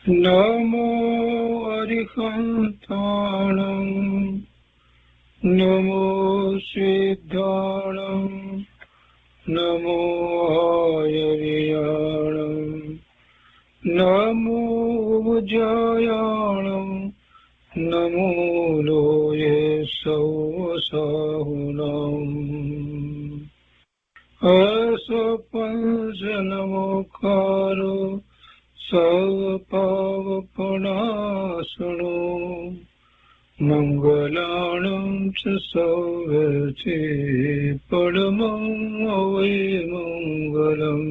નમો અરિહંતાણં નમો સિદ્ધાણં નમો આયર્યાણં નમો ઉજ્જયાણં નમો લોયે સૌસાહુનં અસપંચનમોકારો સર્વપાવપનાશનો મંગલાણં ચ સૌવર્તે પરમં મંગલમ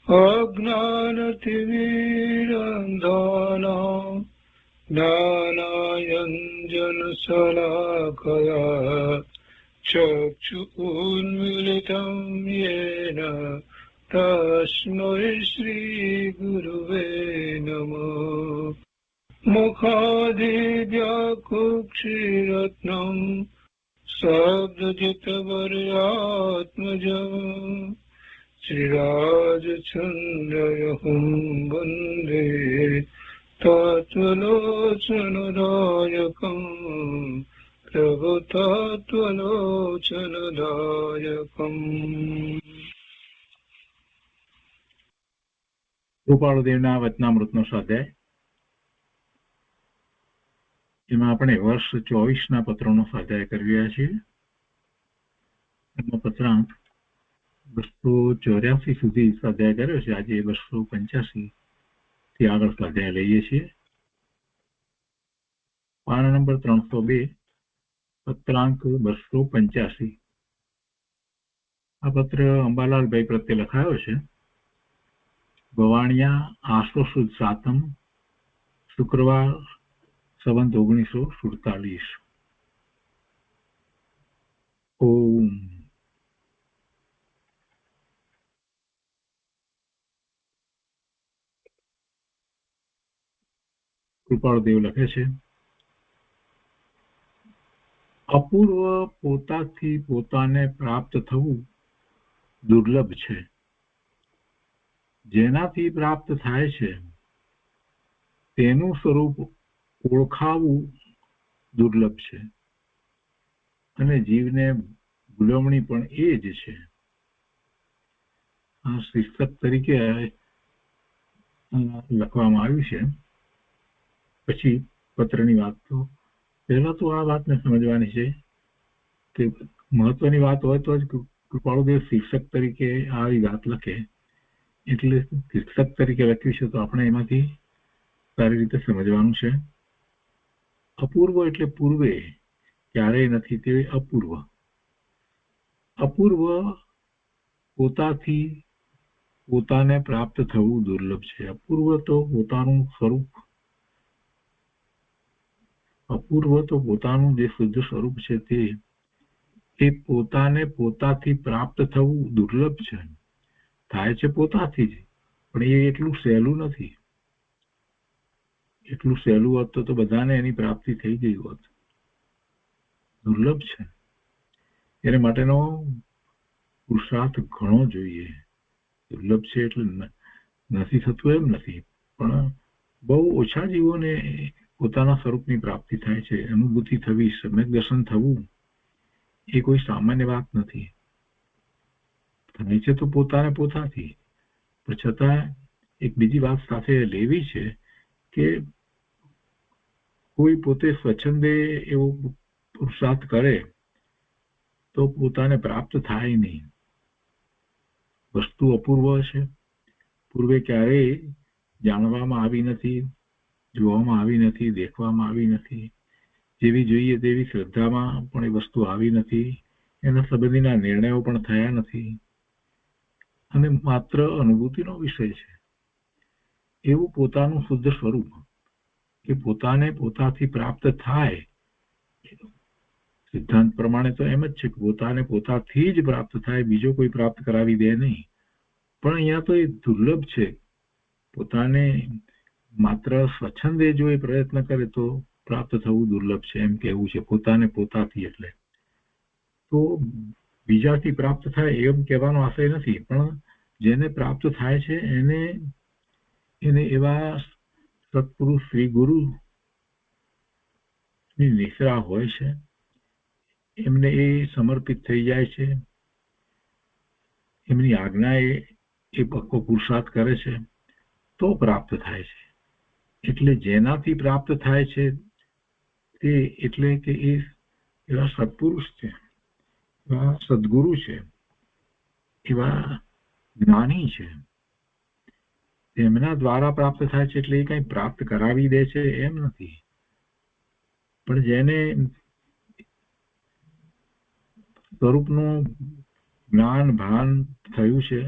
અજ્ઞાનતિમિરંધાનાં જ્ઞાનાંજનશલાકયા ચક્ષુન્મીલિतं येन તસ્મૈ શ્રીગુરવે નમઃ મુખાદિવ્યાકુક્ષિરત્નં શબ્દજિતવર્યાત્મજં શ્રીરાજચંદ્રયહું વંદે તત્વલોચનદાયકં પ્રભુતત્વલોચનદાયકં. કૃપાળુદેવના વચનામૃતનો સ્વાધ્યાય. એમાં આપણે વર્ષ 24ના પત્રોનો સ્વાધ્યાય કરી રહ્યા છીએ. એનો પત્રાંક 284 સુધી સ્વાધ્યાય કર્યો છે. આજે 285 થી આગળ સ્વાધ્યાય લઈએ છીએ. પાના નંબર 302, પત્રાંક 285. આ પત્ર અંબાલાલભાઈ પ્રત્યે લખાયો છે. ભવાણિયા, આસો સુદ સાતમ, શુક્રવાર, સંવંત 1947. ઓમ. કૃપાળદેવ લખે છે, અપૂર્વ પોતાથી પોતાને પ્રાપ્ત થવું દુર્લભ છે. જેનાથી પ્રાપ્ત થાય છે તેનું સ્વરૂપ ઓળખાવું દુર્લભ છે, અને જીવને ભૂલવણી પણ એ જ છે. આ શીર્ષક તરીકે લખવામાં આવ્યું છે. પછી પત્રની વાત, તો પહેલા તો આ વાતને સમજવાની છે કે મહત્વની વાત હોય તો જ કૃપાળુદેવ શીર્ષક તરીકે આવી વાત લખે. એટલે શીર્ષક તરીકે લખ્યું છે તો આપણે એમાંથી સારી રીતે સમજવાનું છે. અપૂર્વ એટલે પૂર્વે ક્યારેય નથી તે અપૂર્વ. અપૂર્વ પોતાથી પોતાને પ્રાપ્ત થવું દુર્લભ છે. અપૂર્વ તો પોતાનું સ્વરૂપ, અપૂર્વ તો પોતાનું જે શુદ્ધ સ્વરૂપ છે તે એ પોતાને પોતાથી પ્રાપ્ત થવું દુર્લભ છે. થાય છે પોતાથી જ, પણ એ એટલું સહેલું નથી. એટલું સહેલું હોત તો બધાને એની પ્રાપ્તિ થઈ ગઈ હોત. દુર્લભ છે. એને માટેનો પુરુષાર્થ ઘણો જોઈએ. દુર્લભ છે એટલે નથી થતું એમ નથી, પણ બહુ ઓછા જીવોને પોતાના સ્વરૂપની પ્રાપ્તિ થાય છે. અનુભૂતિ થવી, સમ્યક દર્શન થવું એ કોઈ સામાન્ય વાત નથી. થાય છે તો પોતાને પોતાથી, પણ છતાં એક બીજી વાત સાથે લેવી છે કે કોઈ પોતે સ્વચ્છંદે એવો પુરુષાર્થ કરે તો પોતાને પ્રાપ્ત થાય નહીં. વસ્તુ અપૂર્વ છે, પૂર્વે ક્યારેય જાણવામાં આવી નથી, જોવામાં આવી નથી, દેખવામાં આવી નથી. જેવી જોઈએ તેવી શ્રદ્ધામાં પણ એ વસ્તુ આવી નથી, એના સંબંધીના નિર્ણયો પણ થયા નથી, અને માત્ર અનુભૂતિનો વિષય છે. એવું પોતાનું શુદ્ધ સ્વરૂપ કે પોતાને પોતાથી પ્રાપ્ત થાય, સિદ્ધાંત પ્રમાણે તો એમ જ છે કે પોતાને પોતાથી જ પ્રાપ્ત થાય, બીજો કોઈ પ્રાપ્ત કરાવી દે નહીં. પણ અહીંયા તો એ દુર્લભ છે. પોતાને માત્ર સ્વચ્છંદે જો એ પ્રયત્ન કરે તો પ્રાપ્ત થવું દુર્લભ છે, એમ કહેવું છે. પોતાને પોતાથી એટલે તો બીજાથી પ્રાપ્ત થાય એમ કહેવાનો આશય નથી, પણ જેને પ્રાપ્ત થાય છે એને એને એવા સત્પુરુષ શ્રી ગુરુ ની નિશ્રા હોય છે, એમને એ સમર્પિત થઈ જાય છે, એમની આજ્ઞા એ પક્કો પુરુષાર્થ કરે છે તો પ્રાપ્ત થાય છે. એટલે જેનાથી પ્રાપ્ત થાય છે તે એટલે કે એ એવા સત્પુરુષ છે, એવા સદગુરુ છે, એવા જ્ઞાની છે, તેમના દ્વારા પ્રાપ્ત થાય છે. એટલે એ કઈ પ્રાપ્ત કરાવી દે છે એમ નથી, પણ જેને સ્વરૂપનું જ્ઞાન ભાન થયું છે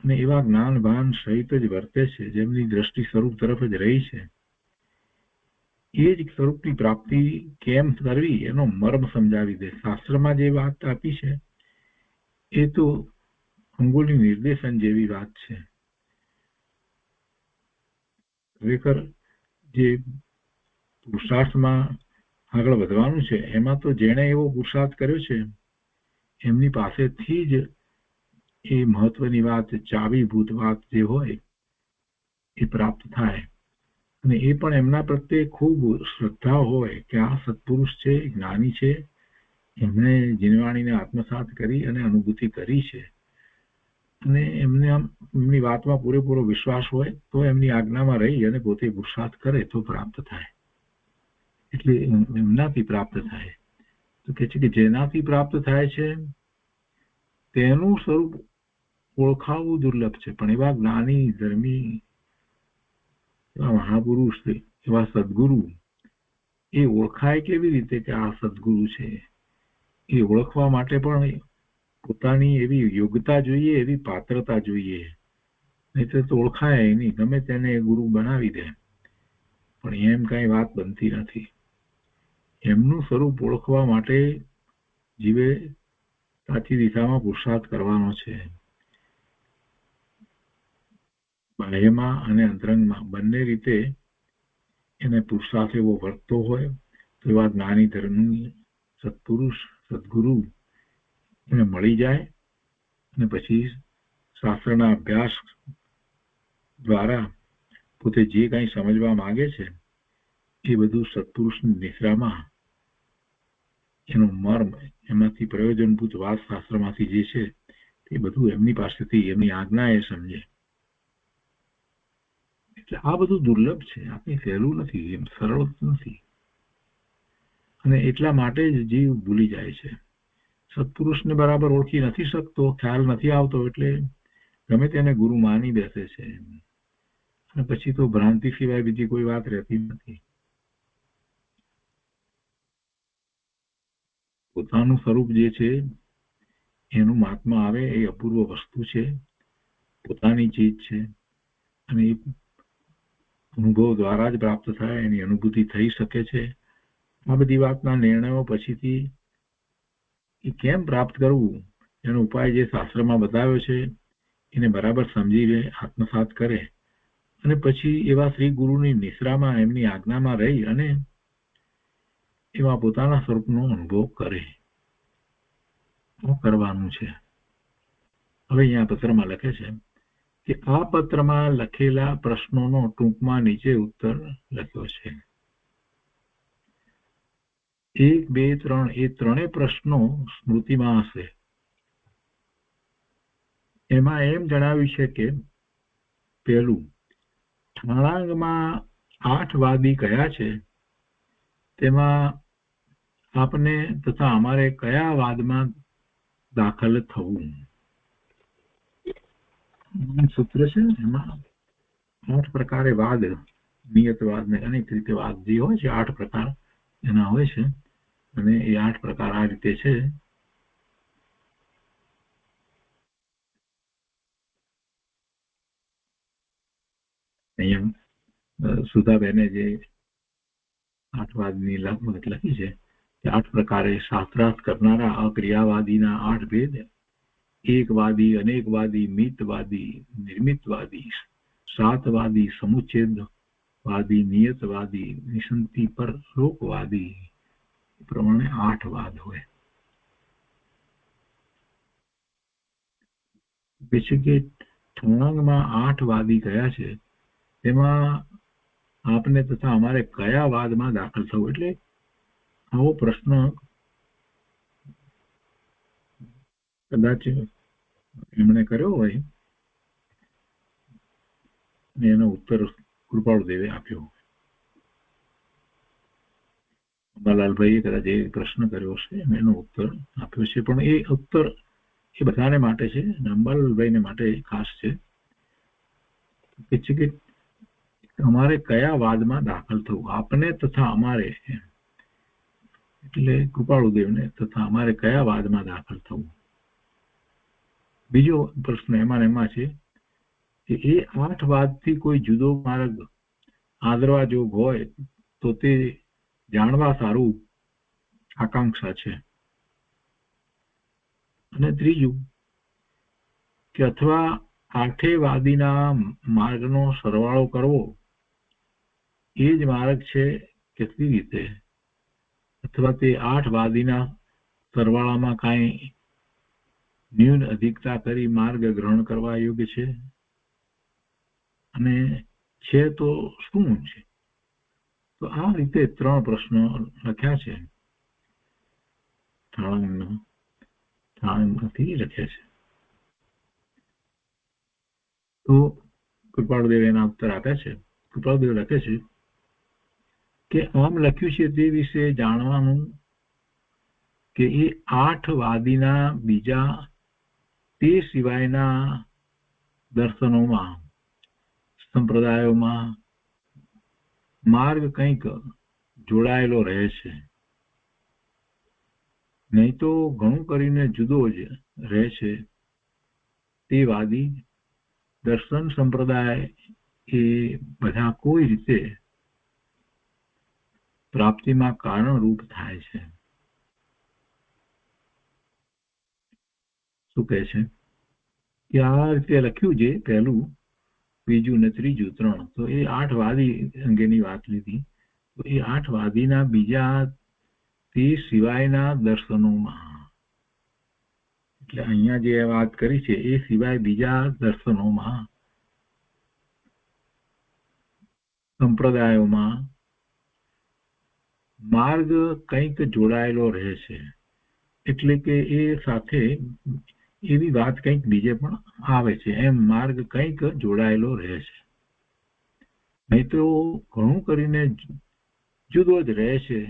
અને એવા જ્ઞાન ભાન સહિત જ વર્તે છે, જેમની દ્રષ્ટિ સ્વરૂપ તરફ જ રહી છે, એ જ સ્વરૂપની પ્રાપ્તિ કેમ કરવી એનો મર્મ સમજાવી દે. શાસ્ત્રમાં જે વાત આપી છે એ તો અંગુલી નિર્દેશન જેવી વાત છે. ખરેખર જે પુરુષાર્થમાં આગળ વધવાનું છે એમાં તો જેણે એવો પુરુષાર્થ કર્યો છે એમની પાસેથી જ એ મહત્વની વાત, ચાવીભૂત વાત જે હોય એ પ્રાપ્ત થાય. અને એ પણ એમના પ્રત્યે ખૂબ શ્રદ્ધા હોય કે આ સત્પુરુષ છે, જ્ઞાની છે, એમણે જીનવાણીને આત્મસાત કરી અને અનુભૂતિ કરી છે, અને એમની વાતમાં પૂરેપૂરો વિશ્વાસ હોય તો એમની આજ્ઞામાં રહી અને પોતે પુરુષાર્થ કરે તો પ્રાપ્ત થાય. એટલે એમનાથી પ્રાપ્ત થાય. તો કે છે કે જેનાથી પ્રાપ્ત થાય છે તેનું સ્વરૂપ ઓળખાવું દુર્લભ છે, પણ એવા જ્ઞાની ધર્મી, એવા મહાપુરુષ, એવા સદગુરુ એ ઓળખાય કેવી રીતે કે આ સદગુરુ છે? એ ઓળખવા માટે પણ પોતાની એવી યોગ્યતા જોઈએ, એવી પાત્રતા જોઈએ, નહીં તો ઓળખાય નહીં. ગમે તેને ગુરુ બનાવી દે પણ એમ કઈ વાત બનતી નથી. એમનું સ્વરૂપ ઓળખવા માટે જીવે સાચી દિશામાં પુરુષાર્થ કરવાનો છે. બાહ્યમાં અને અંતરંગમાં બંને રીતે એને પુરુષાર્થ એવો વર્તતો હોય તો એવા જ્ઞાની ધર્મની સત્પુરુષ સદગુરુ એને મળી જાય અને પછી શાસ્ત્રના અભ્યાસ દ્વારા પોતે જે કંઈ સમજવા માંગે છે એ બધું સત્પુરુષની નિશ્રામાં એનું મર્મ, એમાંથી પ્રયોજનભૂત વાત શાસ્ત્રમાંથી જે છે તે બધું એમની પાસેથી એમની આજ્ઞા એ સમજે. એટલે આ બધું દુર્લભ છે, આ કંઈ સહેલું નથી, એમ સરળ નથી. અને એટલા માટે જ જીવ ભૂલી જાય છે. સત્પુરુષને બરાબર ઓળખી નથી શકતો, ખ્યાલ નથી આવતો, એટલે ગમે તેને ગુરુ માની બેસે છે. અને પછી તો ભ્રાંતિ સિવાય બીજી કોઈ વાત રહેતી નથી. પોતાનું સ્વરૂપ જે છે એનું મહાત્મા આવે એ અપૂર્વ વસ્તુ છે, પોતાની ચીજ છે, અને એ અનુભવ દ્વારા જ પ્રાપ્ત થાય, એની અનુભૂતિ થઈ શકે છે. આ બધી વાતના નિર્ણયો પછીથી એ કેમ પ્રાપ્ત કરવું એનો ઉપાય જે શાસ્ત્રમાં બતાવ્યો છે એને બરાબર સમજી લે, આત્મસાત કરે અને પછી એવા શ્રી ગુરુની નિશ્રામાં એમની આજ્ઞામાં રહી અને એવા પોતાના સ્વરૂપનો અનુભવ કરે. કરવાનું છે. હવે અહીંયા પત્રમાં લખે છે કે આ પત્રમાં લખેલા પ્રશ્નોનો ટૂંકમાં નીચે ઉત્તર લખ્યો છે. 1, 2, 3 એ ત્રણેય પ્રશ્નો સ્મૃતિમાં હશે. એમાં એમ જણાવ્યું છે કે પહેલું, ઠાણાંગમાં 8 વાદી કયા છે તેમાં આપને તથા અમારે કયા વાદમાં દાખલ થવું. સૂત્ર છે એમાં 8 પ્રકારે વાદ, નિયતવાદ ને અનેક રીતે વાદ જે હોય છે 8 પ્રકાર એના હોય છે, અને એ 8 પ્રકાર આ રીતે છે. અહીંયા સુધાબેને જે 8 વાદની લખી છે કે 8 પ્રકારે શાસ્ત્રાર્થ કરનારા અક્રિયાવાદીના 8 ભેદ, એકવાદી, અનેકવાદી, મિતવાદી, નિર્મિતવાદી, સાતવાદી, સમુચ્છેદવાદી, નિયતવાદી, નિસંતિ પર લોકવાદી, એ પ્રમાણે 8 વાદ હોય. પછી કે ઠાણાંગમાં 8 વાદી કયા છે તેમાં આપને તથા અમારે કયા વાદમાં દાખલ થવું, એટલે આવો પ્રશ્ન કદાચ એમણે કર્યો હોય અને એનો ઉત્તર કૃપાળુદેવે આપ્યો. અંબાલાલભાઈએ કદાચ એ પ્રશ્ન કર્યો છે એનો ઉત્તર આપ્યો છે, પણ એ ઉત્તર એ બધાને માટે છે, અંબાલાલભાઈને માટે ખાસ છે કે અમારે કયા વાદમાં દાખલ થવું, આપને તથા અમારે, એટલે કૃપાળુદેવને તથા અમારે કયા વાદમાં દાખલ થવું. બીજો પ્રશ્ન એમાં છે કે એ 8 વાદથી કોઈ જુદો માર્ગ આદરવા જોગ હોય તો તે જાણવા સારું આકાંક્ષા છે. અને ત્રીજું કે અથવા 8 વાદીના માર્ગનો સરવાળો કરવો એ જ માર્ગ છે કેટલી રીતે, અથવા તે 8 વાદીના સરવાળામાં કાંઈ ન્યૂન અધિકતા કરી માર્ગ ગ્રહણ કરવા યોગ્ય છે, અને છે તો શું છે. તો આ રીતે 3 પ્રશ્નો લખ્યા છે, ઠાણાંગમાંથી લખ્યા છે. તો કૃપાળુદેવ એના ઉત્તર આપ્યા છે. કૃપાળુદેવ લખે છે કે આમ લખ્યું છે તે વિશે જાણવાનું કે એ 8 વાદીના બીજા તે સિવાયના દર્શનોમાં, સંપ્રદાયોમાં માર્ગ કંઈક જોડાયેલો રહે છે, નહીં તો ઘણું કરીને જુદો જ રહે છે. તે વાદી દર્શન સંપ્રદાય એ બધા કોઈ રીતે પ્રાપ્તિમાં કારણરૂપ થાય છે. શું કહે છે કે આ રીતે લખ્યું છે, પહેલું, બીજું ને ત્રીજું 3. તો એ 8 વાદી અંગેની વાત લીધી. તો એ 8 વાદીના બીજા તે સિવાયના દર્શનોમાં, એટલે અહીંયા જે વાત કરી છે એ સિવાય બીજા દર્શનોમાં, સંપ્રદાયોમાં માર્ગ કંઈક જોડાયેલો રહે છે, એટલે કે એ સાથે એવી વાત કંઈક બીજે પણ આવે છે, એમ માર્ગ કંઈક જોડાયેલો રહે છે, નહીં તો ઘણું કરીને જુદો જ રહે છે.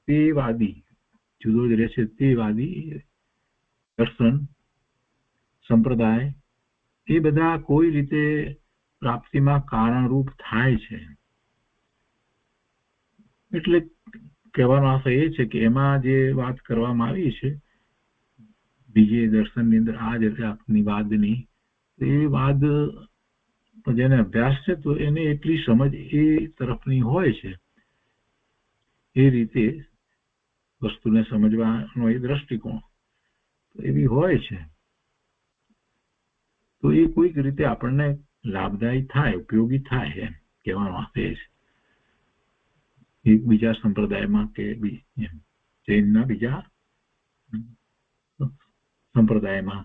તે વાદી જુદો જ રહે છે, તે વાદી દર્શન સંપ્રદાય એ બધા કોઈ રીતે પ્રાપ્તિમાં કારણરૂપ થાય છે. એટલે કહેવાનો આશય એ છે કે એમાં જે વાત કરવામાં આવી છે બીજે દર્શનની અંદર આ જ જાતની વાદની, એ વાદ જેને અભ્યાસ છે તો એને એટલી સમજ એ તરફની હોય છે, એ રીતે વસ્તુને સમજવાનો એ દ્રષ્ટિકોણ એવી હોય છે. તો એ કોઈક રીતે આપણને લાભદાયી થાય, ઉપયોગી થાય, એમ કહેવાનો આશય છે. એક બીજા સંપ્રદાયમાં કે જૈનના બીજા સંપ્રદાયમાં,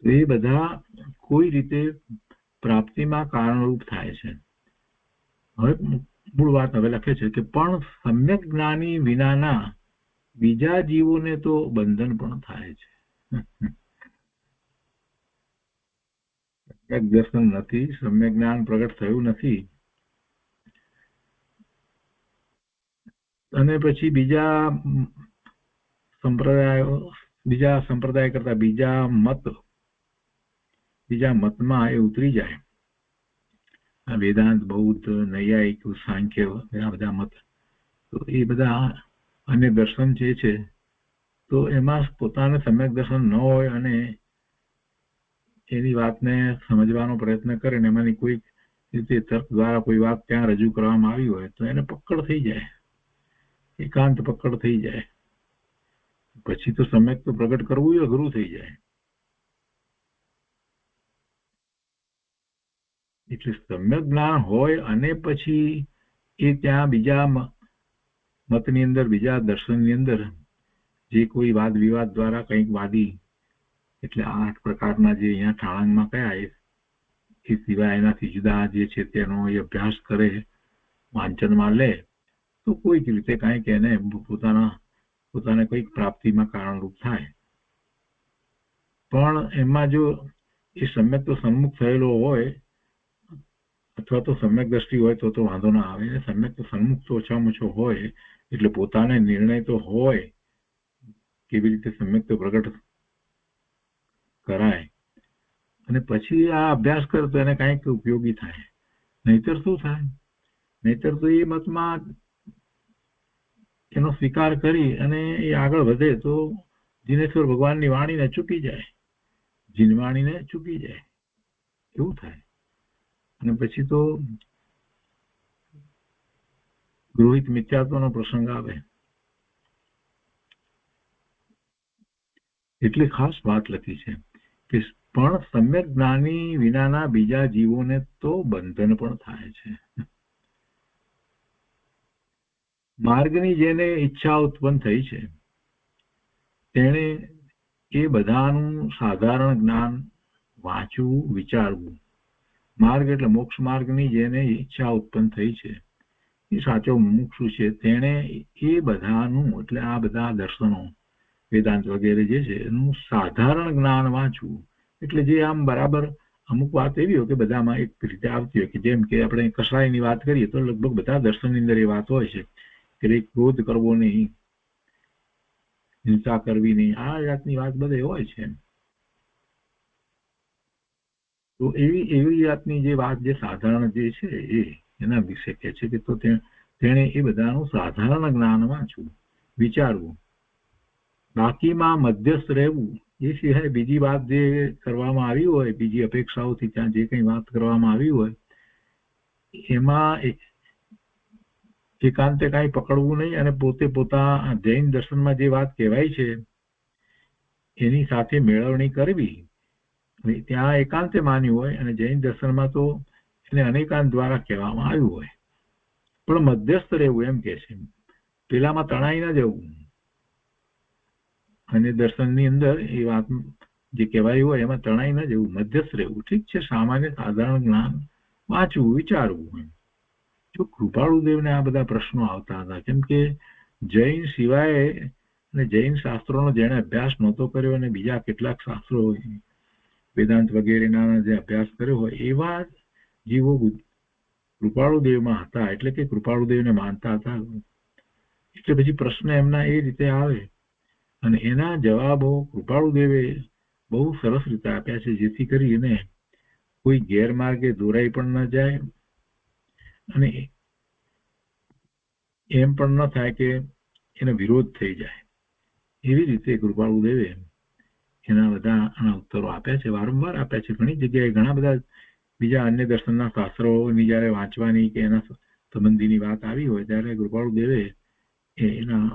એ બધા કોઈ રીતે પ્રાપ્તિમાં કારણરૂપ થાય છે. હવે મૂળ વાત હવે લખે છે કે પણ સમ્યક જ્ઞાની વિનાના બીજા જીવોને તો બંધન પણ થાય છે. સમ્યક દર્શન નથી, સમ્યક જ્ઞાન પ્રગટ થયું નથી, અને પછી બીજા સંપ્રદાય કરતા બીજા મતમાં એ ઉતરી જાય. વેદાંત, બૌદ્ધ, નૈયાયિક, સાંખ્ય, આ બધા મત, તો એ બધા અન્ય દર્શન જે છે તો એમાં પોતાને સમ્યક દર્શન ન હોય અને એની વાતને સમજવાનો પ્રયત્ન કરે ને એમાંની કોઈ રીતે તર્ક દ્વારા કોઈ વાત ત્યાં રજૂ કરવામાં આવી હોય તો એને પકડ થઈ જાય, એકાંત પકડ થઈ જાય. પછી તો સમ્યક તો પ્રગટ કરવું અઘરું થઈ જાય. એટલે સમ્યક જ્ઞાન હોય અને પછી એ ત્યાં બીજા મતની અંદર, બીજા દર્શનની અંદર જે કોઈ વાદ વિવાદ દ્વારા કંઈક વાદી એટલે 8 પ્રકારના જે અહીંયા ઠાળાંગમાં કયા એ સિવાય એનાથી જુદા જે છે તેનો એ અભ્યાસ કરે, વાંચનમાં લે, તો કોઈક રીતે કાંઈક એને પોતાને કોઈક પ્રાપ્તિમાં કારણરૂપ થાય. પણ એમાં જો એ સમ્યક તો સન્મુખ થયેલો હોય અથવા તો સમ્યક દ્રષ્ટિ હોય તો વાંધો ના આવે. સમ્યક તો સન્મુખ તો ઓછામાં ઓછો હોય, એટલે પોતાને નિર્ણય તો હોય કેવી રીતે સમ્યક તો પ્રગટ કરાય, અને પછી આ અભ્યાસ કરે તો એને કાંઈક ઉપયોગી થાય. નહીતર શું થાય? નહીતર તો એ મતમાં એનો સ્વીકાર કરી અને એ આગળ વધે તો જીનેશ્વર ભગવાનની વાણીને ચૂકી જાય, જીનવાણીને ચૂકી જાય, એવું થાય. અને પછી તો ગૃહિત મિથ્યાત્વનો પ્રસંગ આવે. એટલે ખાસ વાત લખી છે કે પણ સમ્યક જ્ઞાની વિનાના બીજા જીવોને તો બંધન પણ થાય છે. માર્ગની જેને ઈચ્છા ઉત્પન્ન થઈ છે તેણે એ બધાનું સાધારણ જ્ઞાન વાંચવું, વિચારવું. માર્ગ એટલે મોક્ષ માર્ગની જેને ઈચ્છા ઉત્પન્ન થઈ છે એ સાચો મુમુક્ષુ છે, તેણે એ બધાનું એટલે આ બધા દર્શનો, વેદાંત વગેરે જે છે એનું સાધારણ જ્ઞાન વાંચવું. એટલે જે આમ બરાબર અમુક વાત એવી હોય કે બધામાં એક રીતે આવતી હોય કે જેમ કે આપણે કસાયની વાત કરીએ તો લગભગ બધા દર્શનની અંદર એ વાત હોય છે કે ક્રોધ કરવો નહીં, હિંસા કરવી નહીં, આ જાતની વાત બધે હોય છે. તો એવી જાતની જે વાત જે સાધારણ જે છે એના વિશે કહે છે કે તો તેણે એ બધાનું સાધારણ જ્ઞાન વાંચવું, વિચારવું. બાકીમાં મધ્યસ્થ રહેવું. એ સિવાય બીજી વાત જે કરવામાં આવી હોય, બીજી અપેક્ષાઓથી ત્યાં જે કંઈ વાત કરવામાં આવી હોય એમાં એકાંતે કાંઈ પકડવું નહીં અને પોતે પોતા જૈન દર્શનમાં જે વાત કહેવાય છે એની સાથે મેળવણી કરવી. ત્યાં એકાંતે માન્યું હોય અને જૈન દર્શનમાં તો એને અનેકાંત દ્વારા કહેવામાં આવ્યું હોય, પણ મધ્યસ્થ રહેવું એમ કે છે. પેલામાં તણાઈ ન જવું અને દર્શનની અંદર એ વાત જે કહેવાયું હોય એમાં તણાઈ ન જવું, મધ્યસ્થ રહેવું. ઠીક છે, સામાન્ય સાધારણ જ્ઞાન વાંચવું, વિચારવું. જો કૃપાળુદેવને આ બધા પ્રશ્નો આવતા હતા, કેમ કે જૈન સિવાય અને જૈન શાસ્ત્રોનો જેણે અભ્યાસ નહોતો કર્યો અને બીજા કેટલાક શાસ્ત્રો વેદાંત વગેરેના જે અભ્યાસ કર્યો હોય એવા જીવો કૃપાળુદેવમાં હતા, એટલે કે કૃપાળુદેવને માનતા હતા. એટલે પછી પ્રશ્ન એમના એ રીતે આવે અને એના જવાબો કૃપાળુદેવે બહુ સરસ રીતે આપ્યા છે, જેથી કરીને કોઈ ગેરમાર્ગે દોરાઈ પણ ન જાય અને એમ પણ ન થાય કે એનો વિરોધ થઈ જાય. એવી રીતે કૃપાળુદેવે એના બધા ઉત્તરો આપ્યા છે, વારંવાર આપ્યા છે. ઘણી જગ્યાએ ઘણા બધા બીજા અન્ય દર્શનના શાસ્ત્રોની જયારે વાંચવાની કે એના સંબંધીની વાત આવી હોય ત્યારે કૃપાળુદેવે એના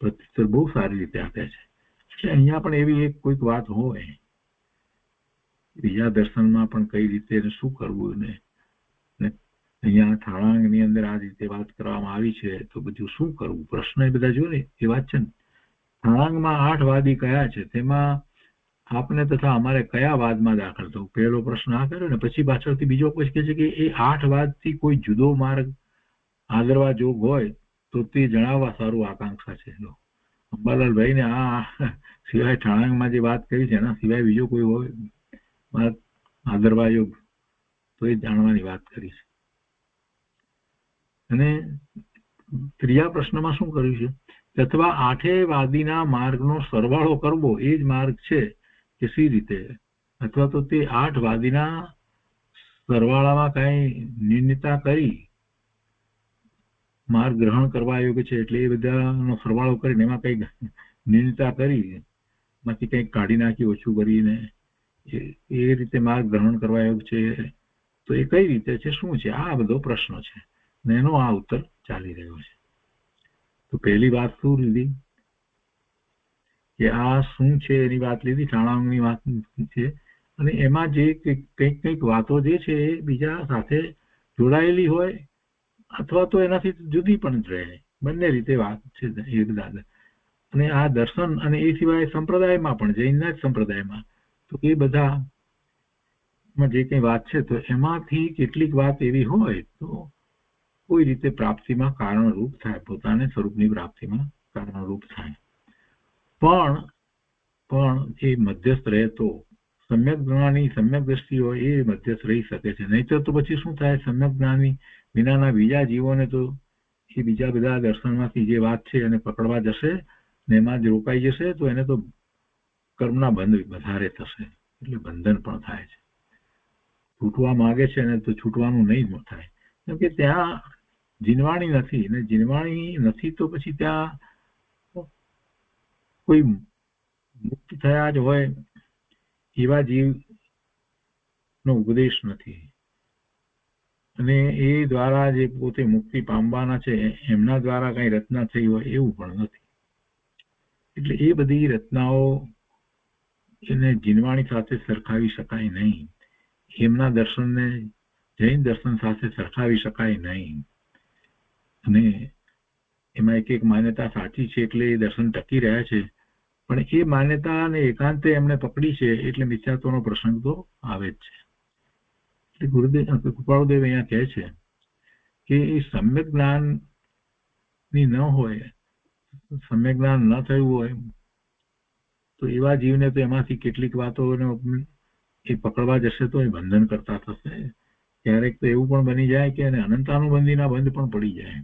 પ્રત્યુત્તર બહુ સારી રીતે આપ્યા છે. એટલે અહીંયા પણ એવી એક કોઈક વાત હોય બીજા દર્શનમાં પણ કઈ રીતે શું કરવું ને અહીંયા ઠાળાંગની અંદર આ રીતે વાત કરવામાં આવી છે તો બધું શું કરવું, પ્રશ્ન એ બધા જો ને એ વાત છે ને. ઠાળાંગમાં 8 વાદી કયા છે, તેમાં આપને તથા અમારે કયા વાદમાં દાખલ થવું, પહેલો પ્રશ્ન આ કર્યો ને પછી પાછળથી બીજો કહે છે કે એ 8 વાદથી કોઈ જુદો માર્ગ આદરવા જોગ હોય તો તે જણાવવા સારું આકાંક્ષા છે. અંબાલાલભાઈ ને આ સિવાય ઠાળાંગમાં જે વાત કરી છે એના સિવાય બીજો કોઈ હોય વાત આદરવા યોગ તો એ જાણવાની વાત કરી છે. અને ત્રીજા પ્રશ્નમાં શું કર્યું છે, અથવા 8 વાદીના માર્ગનો સરવાળો કરવો એ જ માર્ગ છે કે સી રીતે, અથવા તો તે 8 વાદીના સરવાળામાં કઈ નિર્ણયતા કરી માર્ગ ગ્રહણ કરવા યોગ્ય છે, એટલે એ બધાનો સરવાળો કરીને એમાં કઈ નિર્ણયતા કરી માંથી કંઈક કાઢી નાખી ઓછું કરીને એ રીતે માર્ગ ગ્રહણ કરવા યોગ્ય છે તો એ કઈ રીતે છે, શું છે, આ બધો પ્રશ્ન છે ને એનો આ ઉત્તર ચાલી રહ્યો છે. તો પહેલી વાત શું લીધી કે આ શું છે એની વાત લીધી, ઠાળાંગની વાત છે, અને એમાં જે કંઈક વાતો જે છે એ બીજા સાથે જોડાયેલી હોય અથવા તો એનાથી જુદી પણ રહે, બંને રીતે વાત છે એ બધા. અને આ દર્શન અને એ સિવાય સંપ્રદાયમાં પણ જૈનના જ સંપ્રદાયમાં તો એ બધામાં જે કંઈ વાત છે તો એમાંથી કેટલીક વાત એવી હોય તો કોઈ રીતે પ્રાપ્તિમાં કારણરૂપ થાય, પોતાને સ્વરૂપની પ્રાપ્તિમાં કારણરૂપ થાય. પણ એ મધ્યસ્થ રહે તો સમ્યક જ્ઞાની સમ્યક દ્રષ્ટિ હોય એ મધ્યસ્થ રહી શકે છે. નહીંતર તો પછી શું થાય, સમ્યક જ્ઞાની વિનાના બીજા જીવોને તો એ બીજા બધા દર્શનમાંથી જે વાત છે એને પકડવા જશે ને એમાં જ રોકાઈ જશે તો એને તો કર્મના બંધ વધારે થશે, એટલે બંધન પણ થાય છે. છૂટવા માંગે છે ને તો છૂટવાનું નહીં જ થાય, કેમ કે ત્યાં જીનવાણી નથી, ને જીનવાણી નથી તો પછી ત્યાં કોઈ મુક્ત થયા જ હોય એવા જીવનો ઉપદેશ નથી, અને એ દ્વારા જે પોતે મુક્તિ પામવાના છે એમના દ્વારા કઈ રચના થઈ હોય એવું પણ નથી. એટલે એ બધી રચનાઓ એને જીનવાણી સાથે સરખાવી શકાય નહીં, એમના દર્શનને જૈન દર્શન સાથે સરખાવી શકાય નહીં. અને એમાં એક માન્યતા સાચી છે એટલે એ દર્શન ટકી રહ્યા છે, પણ એ માન્યતાને એકાંતે એમણે પકડી છે એટલે મિથ્યાત્વનો પ્રસંગ તો આવે જ છે. એટલે ગુરુદેવ કૃપાળુદેવ અહીંયા કહે છે કે એ સમ્યક જ્ઞાનની ન હોય, સમ્યક જ્ઞાન ન થયું હોય તો એવા જીવને તો એમાંથી કેટલીક વાતો એ પકડવા જશે તો એ બંધન કરતા થશે. ક્યારેક તો એવું પણ બની જાય કે અનંતાનુબંધીના બંધ પણ પડી જાય.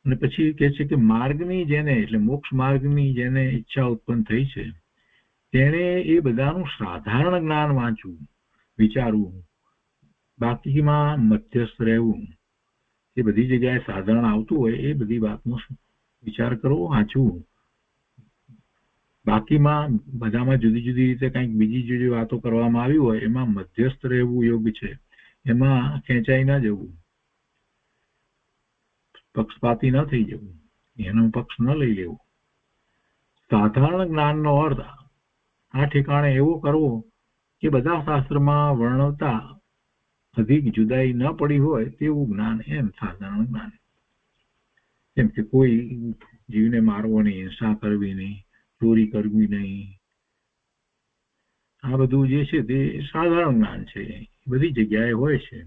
અને પછી કહે છે કે માર્ગની જેને એટલે મોક્ષ માર્ગની જેને ઈચ્છા ઉત્પન્ન થઈ છે તેણે એ બધાનું સાધારણ જ્ઞાન વાંચવું, વિચારવું, બાકીમાં મધ્યસ્થ રહેવું. એ બધી જગ્યાએ સાધારણ આવતું હોય એ બધી વાતનો વિચાર કરવો, વાંચવું. બાકીમાં બધામાં જુદી જુદી રીતે કંઈક બીજી જુદી વાતો કરવામાં આવી હોય એમાં મધ્યસ્થ રહેવું યોગ્ય છે, એમાં ખેંચાઈ ન જવું, પક્ષપાતી ન થઈ જવું, એનો પક્ષ ન લઈ લેવો. સાધારણ જ્ઞાનનો અર્થ આ ઠેકાણે એવો કરવો કે બધા શાસ્ત્રમાં વર્ણવતા અધિક જુદાઈ ન પડી હોય તેવું જ્ઞાન, એમ સાધારણ જ્ઞાન. જેમ કે કોઈ જીવને મારવો નહીં, હિંસા કરવી નહીં, ચોરી કરવી નહીં, આ બધું જે છે તે સાધારણ જ્ઞાન છે, બધી જગ્યાએ હોય છે.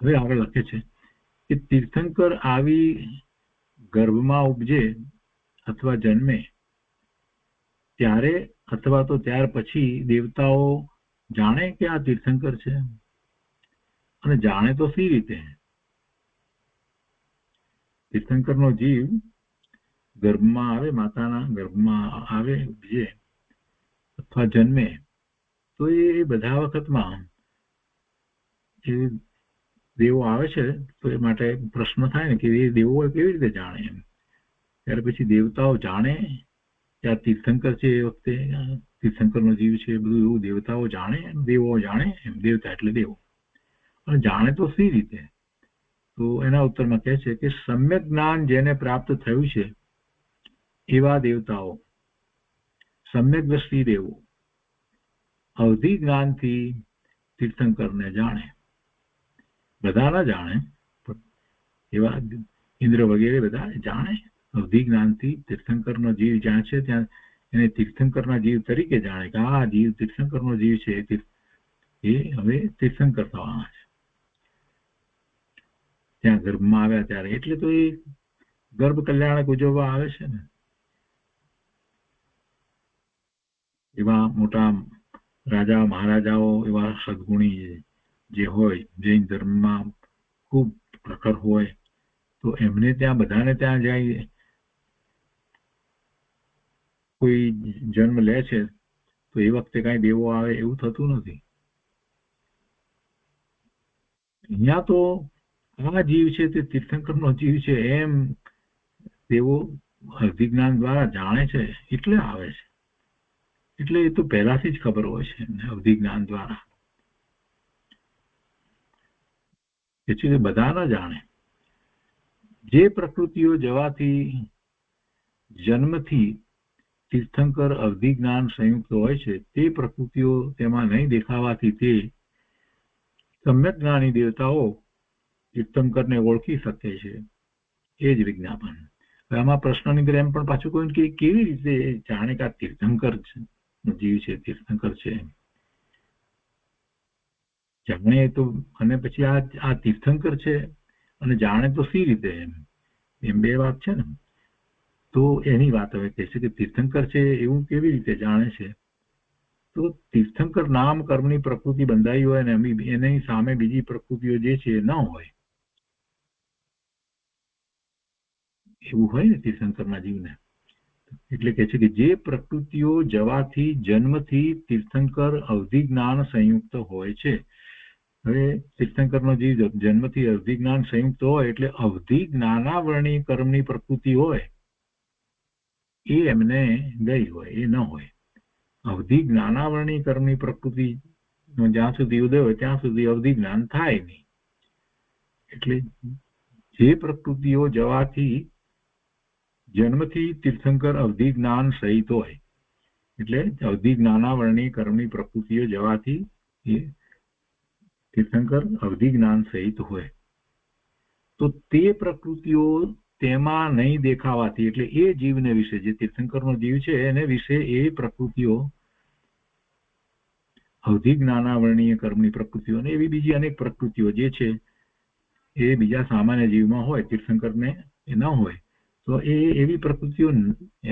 હવે આગળ લખે છે કે તીર્થંકર આવી ગર્ભમાં ઉપજે અથવા જન્મે ત્યારે અથવા તો ત્યાર પછી દેવતાઓ જાણે કે આ તીર્થંકર છે, અને જાણે તો સી રીતે? તીર્થંકરનો જીવ ગર્ભમાં આવે, માતાના ગર્ભમાં આવે, ઉપજે અથવા જન્મે તો એ બધા વખતમાં એ દેવો આવે છે તો એ માટે પ્રશ્ન થાય ને કે એ દેવો કેવી રીતે જાણે એમ. ત્યાર પછી દેવતાઓ જાણે કે આ તીર્થંકર છે, એ વખતે તીર્થંકરનો જીવ છે, બધું એવું દેવતાઓ જાણે, દેવો જાણે એમ. દેવતા એટલે દેવો. અને જાણે તો સી રીતે? તો એના ઉત્તરમાં કહે છે કે સમ્યક જ્ઞાન જેને પ્રાપ્ત થયું છે એવા દેવતાઓ, સમ્યક દ્રષ્ટિ દેવો અવધિ જ્ઞાનથી તીર્થંકરને જાણે. બધા ના જાણે પણ એવા ઇન્દ્ર વગેરે બધા જાણે. અવધિ જ્ઞાનથી તીર્થંકરનો જીવ જ્યાં છે ત્યાં એને તીર્થંકરના જીવ તરીકે જાણે કે આ જીવ તીર્થંકરનો જીવ છે, એ હવે તીર્થંકર થવાના છે ત્યાં ગર્ભમાં આવ્યા ત્યારે. એટલે તો એ ગર્ભ કલ્યાણક ઉજવવા આવે છે ને. એવા મોટા રાજા મહારાજાઓ, એવા સદગુણી જે હોય, જૈન ધર્મમાં ખૂબ પ્રખર હોય, તો એમને ત્યાં બધાને ત્યાં જાય કોઈ જન્મ લે છે તો એ વખતે કઈ દેવો આવે એવું થતું નથી. અહીંયા તો આ જીવ છે તે તીર્થંકરનો જીવ છે એમ દેવો અધિજ્ઞાન દ્વારા જાણે છે એટલે આવે છે. એટલે એ તો પહેલાથી જ ખબર હોય છે એમને અધિજ્ઞાન દ્વારા. એટલે બધા ના જાણે. જે પ્રકૃતિઓ જવાથી જન્મથી તીર્થંકર અવધિ જ્ઞાન સંયુક્ત હોય છે તે પ્રકૃતિઓ તેમાં નહીં દેખાવાથી તે સમ્યક જ્ઞાની દેવતાઓ તીર્થંકરને ઓળખી શકે છે. એ જ વિજ્ઞાપન. આમાં પ્રશ્નની અંદર એમ પણ પાછું કહ્યું કે કેવી રીતે જાણે કે આ તીર્થંકર જીવ છે, તીર્થંકર છે જાણે તો, અને પછી આ તીર્થંકર છે અને જાણે તો સી રીતે, એમ બે વાત છે ને. તો એની વાત હવે કહે છે કે તીર્થંકર છે એવું કેવી રીતે જાણે છે. તો તીર્થંકર નામ કર્મની પ્રકૃતિ બંધાઈ હોય ને એની સામે બીજી પ્રકૃતિઓ જે છે એ ન હોય, એવું હોય ને તીર્થંકરના જીવને. એટલે કે છે કે જે પ્રકૃતિઓ જવાથી જન્મથી તીર્થંકર અવધિ જ્ઞાન સંયુક્ત હોય છે. હવે તીર્થંકરનો જીવ જન્મથી અવધિ જ્ઞાન સંયુક્ત હોય એટલે અવધિ જ્ઞાનાવરણી કર્મની પ્રકૃતિ હોય એ એમને ગઈ હોય, એ ન હોય. અવધિ જ્ઞાનાવરણી કર્મની પ્રકૃતિ જ્યાં સુધી ઉદય હોય ત્યાં સુધી અવધિ જ્ઞાન થાય નહીં. એટલે જે પ્રકૃતિઓ જવાથી જન્મથી તીર્થંકર અવધિ જ્ઞાન સહિત હોય, એટલે અવધિ જ્ઞાનાવરણી કર્મની પ્રકૃતિઓ જવાથી એ તીર્થંકર અવધિ જ્ઞાન સહિત હોય, તો તે પ્રકૃતિઓ તેમાં નહીં દેખાવાથી, એટલે એ જીવને વિશે, જે તીર્થંકરનો જીવ છે એને વિશે એ પ્રકૃતિઓ અવધિ જ્ઞાનાવરણીય કર્મની પ્રકૃતિઓ અને એવી બીજી અનેક પ્રકૃતિઓ જે છે એ બીજા સામાન્ય જીવમાં હોય, તીર્થંકરને એ ન હોય, તો એ એવી પ્રકૃતિઓ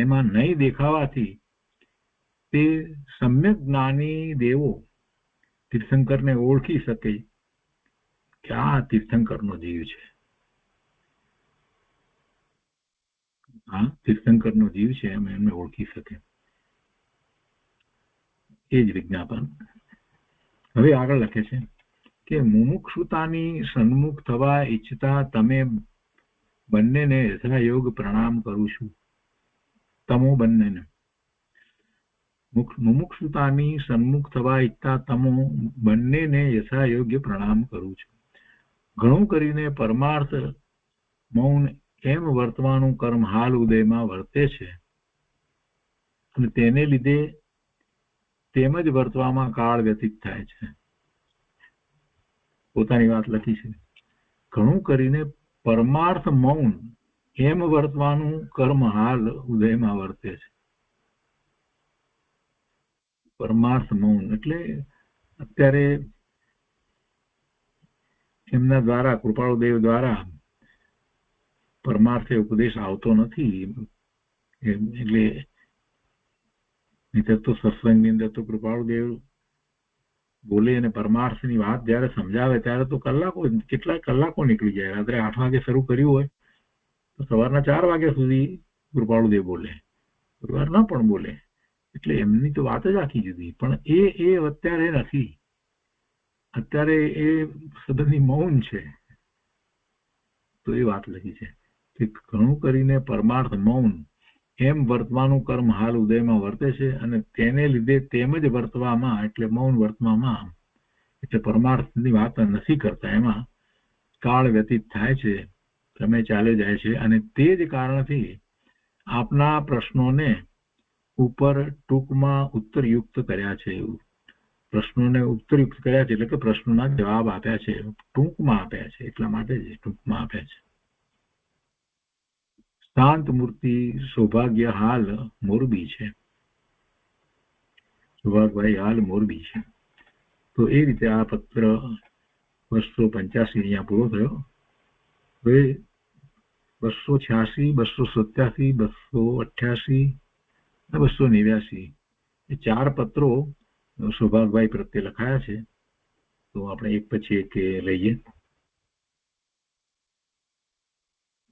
એમાં નહીં દેખાવાથી તે સમ્યક જ્ઞાની દેવો તીર્થંકરને ઓળખી શકે કે આ તીર્થંકરનો જીવ છે, આ તીર્થંકરનો જીવ છે, એમ એમને ઓળખી શકે. એ જ વિજ્ઞાપન. હવે આગળ લખે છે કે મુમુક્ષુતાની સન્મુખ થવા ઈચ્છતા તમે બંનેને યથાયોગ પ્રણામ કરું છું. તમો બંનેને મુમુક્ષુતાની સન્મુખ થવા ઈચ્છતા તમો બંનેને યથાયોગ્ય પ્રણામ કરું છું. ઘણું કરીને પરમાર્થ મૌન એમ વર્તવાનું કર્મ હાલ ઉદયમાં વર્તે છે અને તેને લીધે તેમજ વર્તવામાં કાળ વ્યતીત થાય છે. પોતાની વાત લખી છે. ઘણું કરીને પરમાર્થ મૌન એમ વર્તવાનું કર્મ હાલ ઉદયમાં વર્તે છે. પરમાર્થ મૌન એટલે અત્યારે એમના દ્વારા, કૃપાળુદેવ દ્વારા પરમાર્થે ઉપદેશ આવતો નથી. એટલે નહીંતર તો સત્સંગની અંદર તો કૃપાળુદેવ બોલે અને પરમાર્થની વાત જયારે સમજાવે ત્યારે તો કલાકો, કેટલા કલાકો નીકળી જાય. રાત્રે 8 વાગે શરૂ કર્યું હોય તો સવારના 4 વાગ્યા સુધી કૃપાળુદેવ બોલે, પરિવાર ન પણ બોલે. એટલે એમની તો વાત જ આખી જુદી. પણ એ અત્યારે નથી. અત્યારે એ સદનની મૌન છે. તો એ વાત લખી છે કે ઘણું કરીને પરમાર્થ મૌન એમ વર્તવાનું કર્મ હાલ ઉદયમાં વર્તે છે અને તેને લીધે તેમજ વર્તવામાં, એટલે મૌન વર્તવામાં, એટલે પરમાર્થની વાત નથી કરતા, એમાં કાળ વ્યતીત થાય છે, સમય ચાલે જાય છે. અને તે જ કારણથી આપના પ્રશ્નોને ઉપર ટૂંકમાં ઉત્તરયુક્ત કર્યા છે. પ્રશ્નોને ઉત્તરયુક્ત કર્યા છે એટલે કે પ્રશ્નોના જવાબ આપ્યા છે, ટૂંકમાં આપ્યા છે, એટલા માટે જ ટૂંકમાં આપ્યા છે. શાંત મૂર્તિ સૌભાગ્ય હાલ મોરબી છે. સૌભાગભાઈ હાલ મોરબી છે. તો એ રીતે આ પત્ર 285 અહીંયા પૂરો થયો. હવે 286, 287, 288 અને 289 એ 4 પત્રો સૌભાગભાઈ પ્રત્યે લખાયા છે. તો આપણે એક પછી એક લઈએ.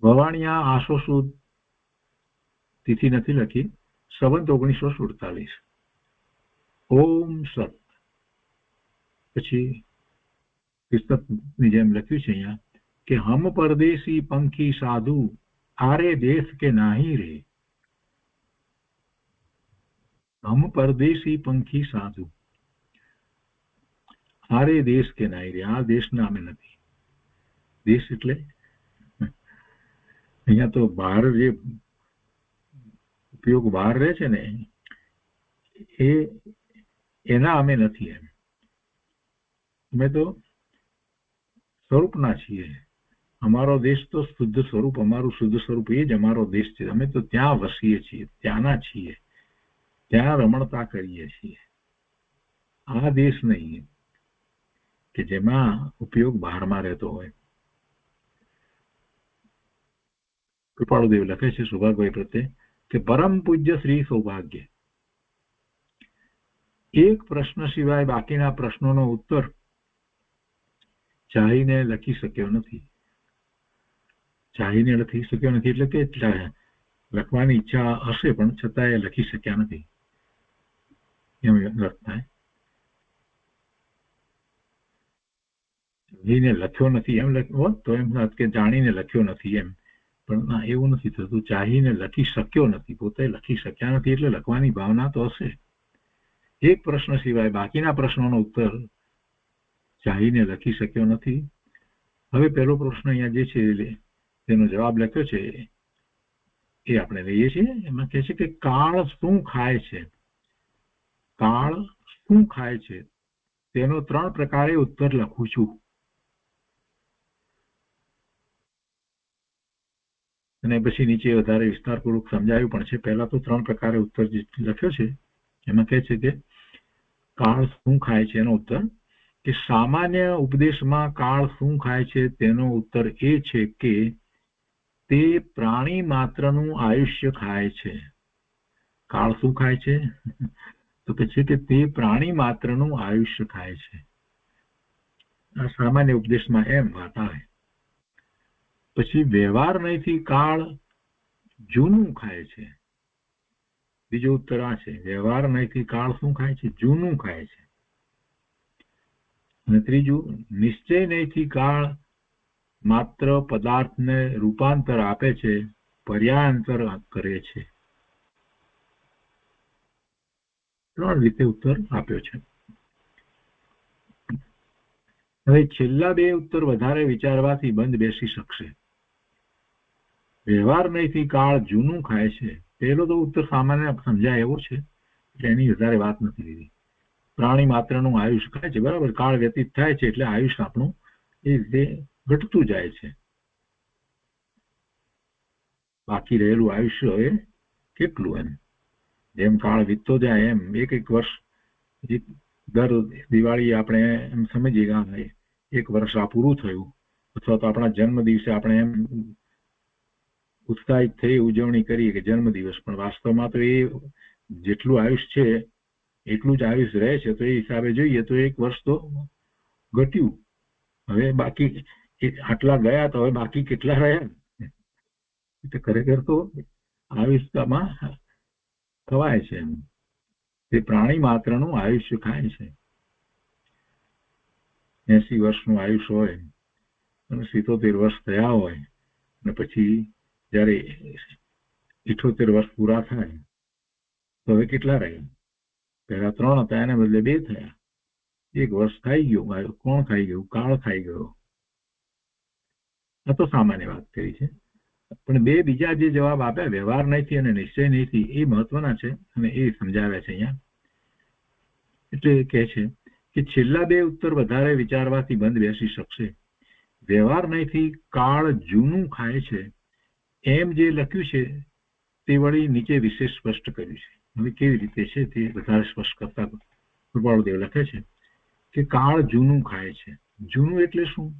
ભવાણિયા આસો સુદ તિથિ નથી લખી, સંવત 1947. ઓમ સત. પછી પુસ્તકની જેમ લખ્યું છે અહીંયા કે હમ પરદેશી પંખી સાધુ આરે દેશ કે નાહી રે. હમ પરદેશી પંખી સાધુ આરે દેશ કે નાહી રે. આ દેશના અમે નથી. દેશ એટલે અહીંયા તો બહાર જે ઉપયોગ બહાર રહે છે ને એના અમે નથી. અમે તો સ્વરૂપના છીએ. અમારો દેશ તો શુદ્ધ સ્વરૂપ, અમારું શુદ્ધ સ્વરૂપ એ જ અમારો દેશ છે. અમે તો ત્યાં વસીએ છીએ, ત્યાંના છીએ, ત્યાં રમણતા કરીએ છીએ. આ દેશ નહીં કે જેમાં ઉપયોગ બહારમાં રહેતો હોય. કૃપાળુદેવ લખે છે સૌભાગ્યભાઈ પ્રત્યે કે પરમ પૂજ્ય શ્રી સૌભાગ્ય એક પ્રશ્ન સિવાય બાકીના પ્રશ્નોનો ઉત્તર ચાહીને લખી શક્યો નથી. ચાહીને લખી શક્યો નથી એટલે કે લખવાની ઈચ્છા હશે પણ છતાં એ લખી શક્યા નથી એમ અર્થ થાય. ચાહીને લખ્યો નથી એમ લખ્યો તો એમ કે જાણીને લખ્યો નથી એમ, પણ ના એવું નથી થતું. ચાહીને લખી શક્યો નથી, પોતે લખી શક્યા નથી એટલે લખવાની ભાવના તો હશે. એક પ્રશ્ન સિવાય બાકીના પ્રશ્નોનો ઉત્તર ચાહીને લખી શક્યો નથી. હવે પહેલો પ્રશ્ન અહીંયા જે છે તેનો જવાબ લખ્યો છે એ આપણે લઈએ છીએ. એમાં કહે છે કે કાળ શું ખાય છે? કાળ શું ખાય છે તેનો 3 પ્રકારે ઉત્તર લખું છું. અને પછી નીચે વધારે વિસ્તારપૂર્વક સમજાવ્યું પણ છે. પહેલા તો 3 પ્રકારે ઉત્તર જે લખ્યો છે એમાં કહે છે કે કાળ શું ખાય છે એનો ઉત્તર કે સામાન્ય ઉપદેશમાં કાળ શું ખાય છે તેનો ઉત્તર એ છે કે તે પ્રાણી માત્રનું આયુષ્ય ખાય છે. કાળ શું ખાય છે તો કે છે કે તે પ્રાણી માત્રનું આયુષ્ય ખાય છે. આ સામાન્ય ઉપદેશમાં એમ વાત આવે. પછી વ્યવહાર નહીંથી કાળ જૂનું ખાય છે. બીજો ઉત્તર આ છે, વ્યવહાર નહીંથી કાળ શું ખાય છે? જૂનું ખાય છે. અને ત્રીજું, નિશ્ચય નહીંથી કાળ માત્ર પદાર્થને રૂપાંતર આપે છે, પર્યાંતર કરે છે. 3 રીતે ઉત્તર આપ્યો છે. હવે છેલ્લા 2 ઉત્તર વધારે વિચારવાથી બંધ બેસી શકશે. વ્યવહાર નહીંથી કાળ જૂનું ખાય છે. પહેલો તો ઉત્તર સામાન્ય સમજાય એવો છે એટલે એની વધારે વાત નથી લીધી. પ્રાણી માત્રનું આયુષ્ય ખાય છે, બરાબર. કાળ વ્યતીત થાય છે એટલે આયુષ્ય આપણું એ રીતે ઘટતું જાય છે. બાકી રહેલું આયુષ્ય હવે કેટલું એમ જેમ કાળ વીતતો જાય એમ એક વર્ષ દર દિવાળી આપણે એમ સમજીએ કે 1 વર્ષ આ પૂરું થયું, અથવા તો આપણા જન્મ દિવસે આપણે એમ ઉત્સાહિત થઈ ઉજવણી કરીએ કે જન્મદિવસ, પણ વાસ્તવમાં તો એ જેટલું આયુષ્ય છે એટલું જ આયુષ્ય રહે છે. તો એ હિસાબે જોઈએ તો 1 વર્ષ તો ઘટ્યું. હવે બાકી આટલા ગયા તો હવે બાકી કેટલા રહ્યા? એટલે ખરેખર તો આયુષ્યમાં ખવાય છે. તે પ્રાણી માત્રનું આયુષ્ય ખાય છે. 80 વર્ષનું આયુષ્ય હોય અને 77 વર્ષ થયા હોય અને પછી જયારે 78 વર્ષ પૂરા થાય તો હવે કેટલા રહ્યા? પહેલા 3 હતા એને બદલે 2 થયા. 1 વર્ષ ખાઈ ગયું. કોણ ખાઈ ગયું? કાળ ખાઈ ગયો. આ તો સામાન્ય વાત કરી છે. પણ 2 બીજા જે જવાબ આપ્યા વ્યવહાર નહીંથી અને નિશ્ચય નહીંથી એ મહત્વના છે અને એ સમજાવ્યા છે અહીંયા. એટલે કહે છે કે છેલ્લા 2 ઉત્તર વધારે વિચારવાથી બંધ બેસી શકશે. વ્યવહાર નહીંથી કાળ જૂનું ખાય છે એમ જે લખ્યું છે તે વળી નીચે વિશેષ સ્પષ્ટ કર્યું છે. હવે કેવી રીતે છે તે વધારે સ્પષ્ટ કરતા કૃપાળુદેવ લખે છે કે કાળ જૂનું ખાય છે. જૂનું એટલે શું?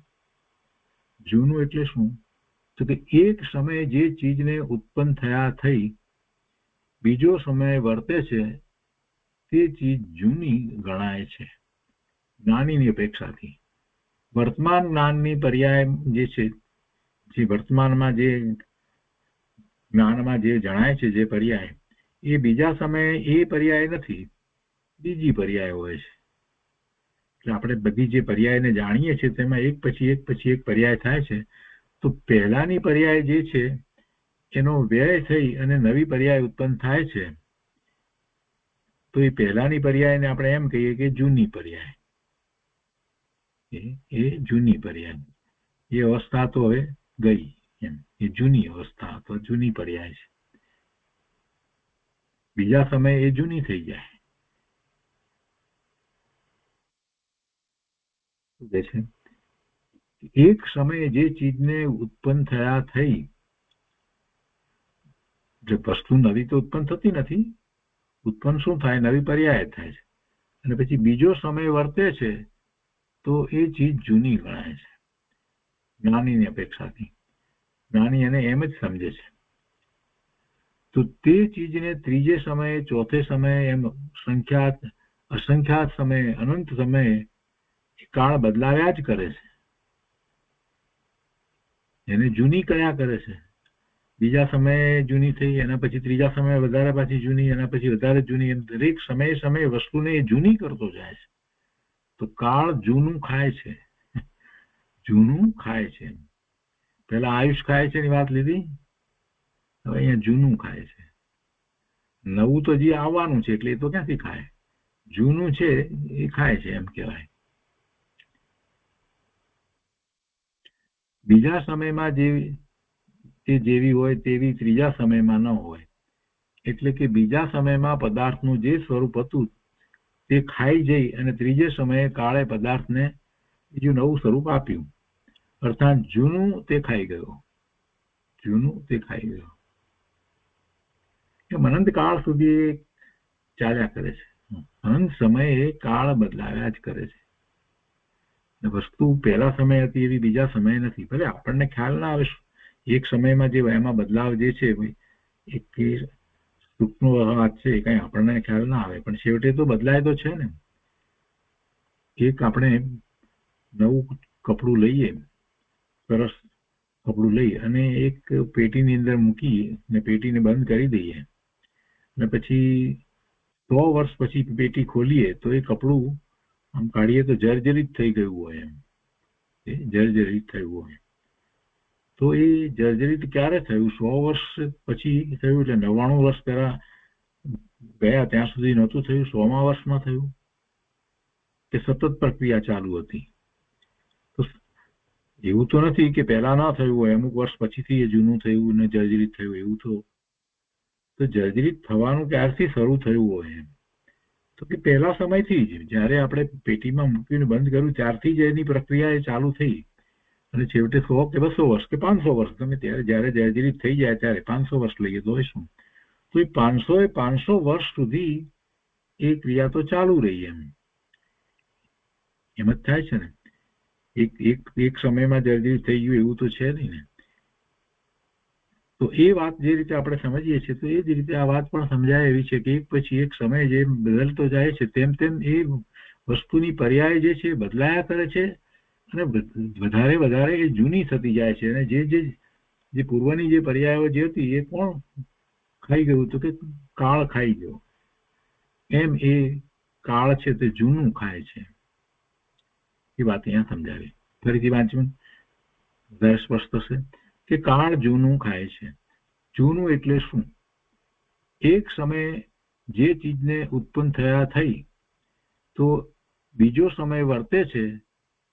જૂનું એટલે શું તો કે એક સમયે જે ચીજને ઉત્પન્ન થયા થઈ બીજો સમય વર્તે છે તે ચીજ જૂની ગણાય છે જ્ઞાનીની અપેક્ષાથી. વર્તમાન જ્ઞાનની પર્યાય જે છે, જે વર્તમાનમાં જે જ્ઞાનમાં જે જણાય છે જે પર્યાય, એ બીજા સમયે એ પર્યાય નથી, બીજી પર્યાય હોય છે. એટલે આપણે બધી જે પર્યાયને જાણીએ છીએ તેમાં એક પછી એક પર્યાય થાય છે. તો પહેલાની પર્યાય જે છે એનો વ્યય થઈ અને નવી પર્યાય ઉત્પન્ન થાય છે તો એ પહેલાની પર્યાયને આપણે એમ કહીએ કે જૂની પર્યાય. એ જૂની પર્યાય, એ અવસ્થા તો હવે ગઈ એમ, એ જૂની અવસ્થા અથવા જૂની પર્યાય છે. બીજા સમયે એ જૂની થઈ જાય. છે એક સમયે જે ચીજને ઉત્પન્ન થયા થઈ, જે વસ્તુ નવી તો ઉત્પન્ન થતી નથી, ઉત્પન્ન શું થાય, નવી પર્યાય થાય છે, અને પછી બીજો સમય વર્તે છે તો એ ચીજ જૂની ગણાય છે જ્ઞાનીની અપેક્ષાથી. જ્ઞાની એને એમ જ સમજે છે. તો તે ચીજને ત્રીજે સમયે, ચોથે સમયે, એમ સંખ્યાત, અસંખ્યાત સમયે, અનંત સમયે કાળ બદલાવ્યા જ કરે છે. એને જૂની કયા કરે છે. બીજા સમયે જૂની થઈ, એના પછી ત્રીજા સમયે વધારે પાછી જૂની, એના પછી વધારે જૂની, એમ દરેક સમયે સમયે વસ્તુને એ જૂની કરતો જાય છે. તો કાળ જૂનું ખાય છે, જૂનું ખાય છે. પેલા આયુષ ખાય છે ની વાત લીધી, હવે અહીંયા જૂનું ખાય છે. નવું તો હજી આવવાનું છે એટલે એ તો ક્યાંથી ખાય, જૂનું છે એ ખાય છે એમ કહેવાય. બીજા સમયમાં જેવી હોય તેવી ત્રીજા સમયમાં ન હોય. એટલે કે બીજા સમયમાં પદાર્થનું જે સ્વરૂપ હતું તે ખાઈ જઈ અને ત્રીજે સમયે કાળે પદાર્થને બીજું નવું સ્વરૂપ આપ્યું. અર્થાત જૂનું તે ખાઈ ગયો, જૂનું તે ખાઈ ગયો. એમ અનંત કાળ સુધી ચાલ્યા કરે છે. અનંત સમયે કાળ બદલાવ્યા જ કરે છે. વસ્તુ પહેલા સમય હતી એવી બીજા સમયે નથી. ભલે આપણને ખ્યાલ ના આવે એક સમયમાં જે એમાં બદલાવ જે છે એક સૂક્ષ્મ વાત છે, કઈ આપણને ખ્યાલ ના આવે, પણ છેવટે તો બદલાય તો છે ને. એક આપણે નવું કપડું લઈએ, સરસ કપડું લઈ અને એક પેટીની અંદર મૂકી ને પેટીને બંધ કરી દઈએ, અને પછી 100 વર્ષ પછી પેટી ખોલીએ તો એ કપડું આમ કાઢીએ તો જર્જરિત થઈ ગયું હોય, એમ એ જર્જરિત થયું હોય. તો એ જર્જરિત ક્યારે થયું? 100 વર્ષ પછી થયું, એટલે 99 વર્ષ પહેલા ગયા ત્યાં સુધી નહોતું થયું, 100મા વર્ષમાં થયું, કે સતત પ્રક્રિયા ચાલુ હતી. તો એવું તો નથી કે પહેલા ના થયું હોય, અમુક વર્ષ પછીથી એ જૂનું થયું ને જર્જરિત થયું, એવું તો જર્જરિત થવાનું ક્યારથી શરૂ થયું હોય એમ તો કે પહેલા સમયથી જ, જ્યારે આપણે પેટીમાં મૂકીને બંધ કર્યું ત્યારથી જ એની પ્રક્રિયા એ ચાલુ થઈ, અને છેવટે 100 કે 200 વર્ષ કે 500 વર્ષ તમે ત્યારે જ્યારે જર્જરિત થઈ જાય ત્યારે 500 વર્ષ લઈએ તો શું, તો એ 500 વર્ષ સુધી એ ક્રિયા તો ચાલુ રહી. એમ જ થાય છે ને. એક સમયમાં જર્જરિત થઈ ગયું એવું તો છે નહીં ને. તો એ વાત જે રીતે આપણે સમજીએ છીએ તો એ જ રીતે આ વાત પણ સમજાય એવી છે કે એક પછી એક સમય જેમ બદલતો જાય છે તેમ તેમ એ વસ્તુની પર્યાય જે છે બદલાયા કરે છે, અને વધારે વધારે એ જૂની થતી જાય છે. અને જે પૂર્વની જે પર્યાયો જે હતી એ કોણ ખાઈ ગયું? તો કે કાળ ખાઈ ગયો. એમ એ કાળ છે તે જૂનું ખાય છે. એ વાત અહીંયા સમજાવી. ફરીથી વાંચવું વધારે સ્પષ્ટ થશે કે કાળ જૂનું ખાય છે. જૂનું એટલે શું? એક સમયે જે ચીજને ઉત્પન્ન થયા થઈ તો બીજો સમય વર્તે છે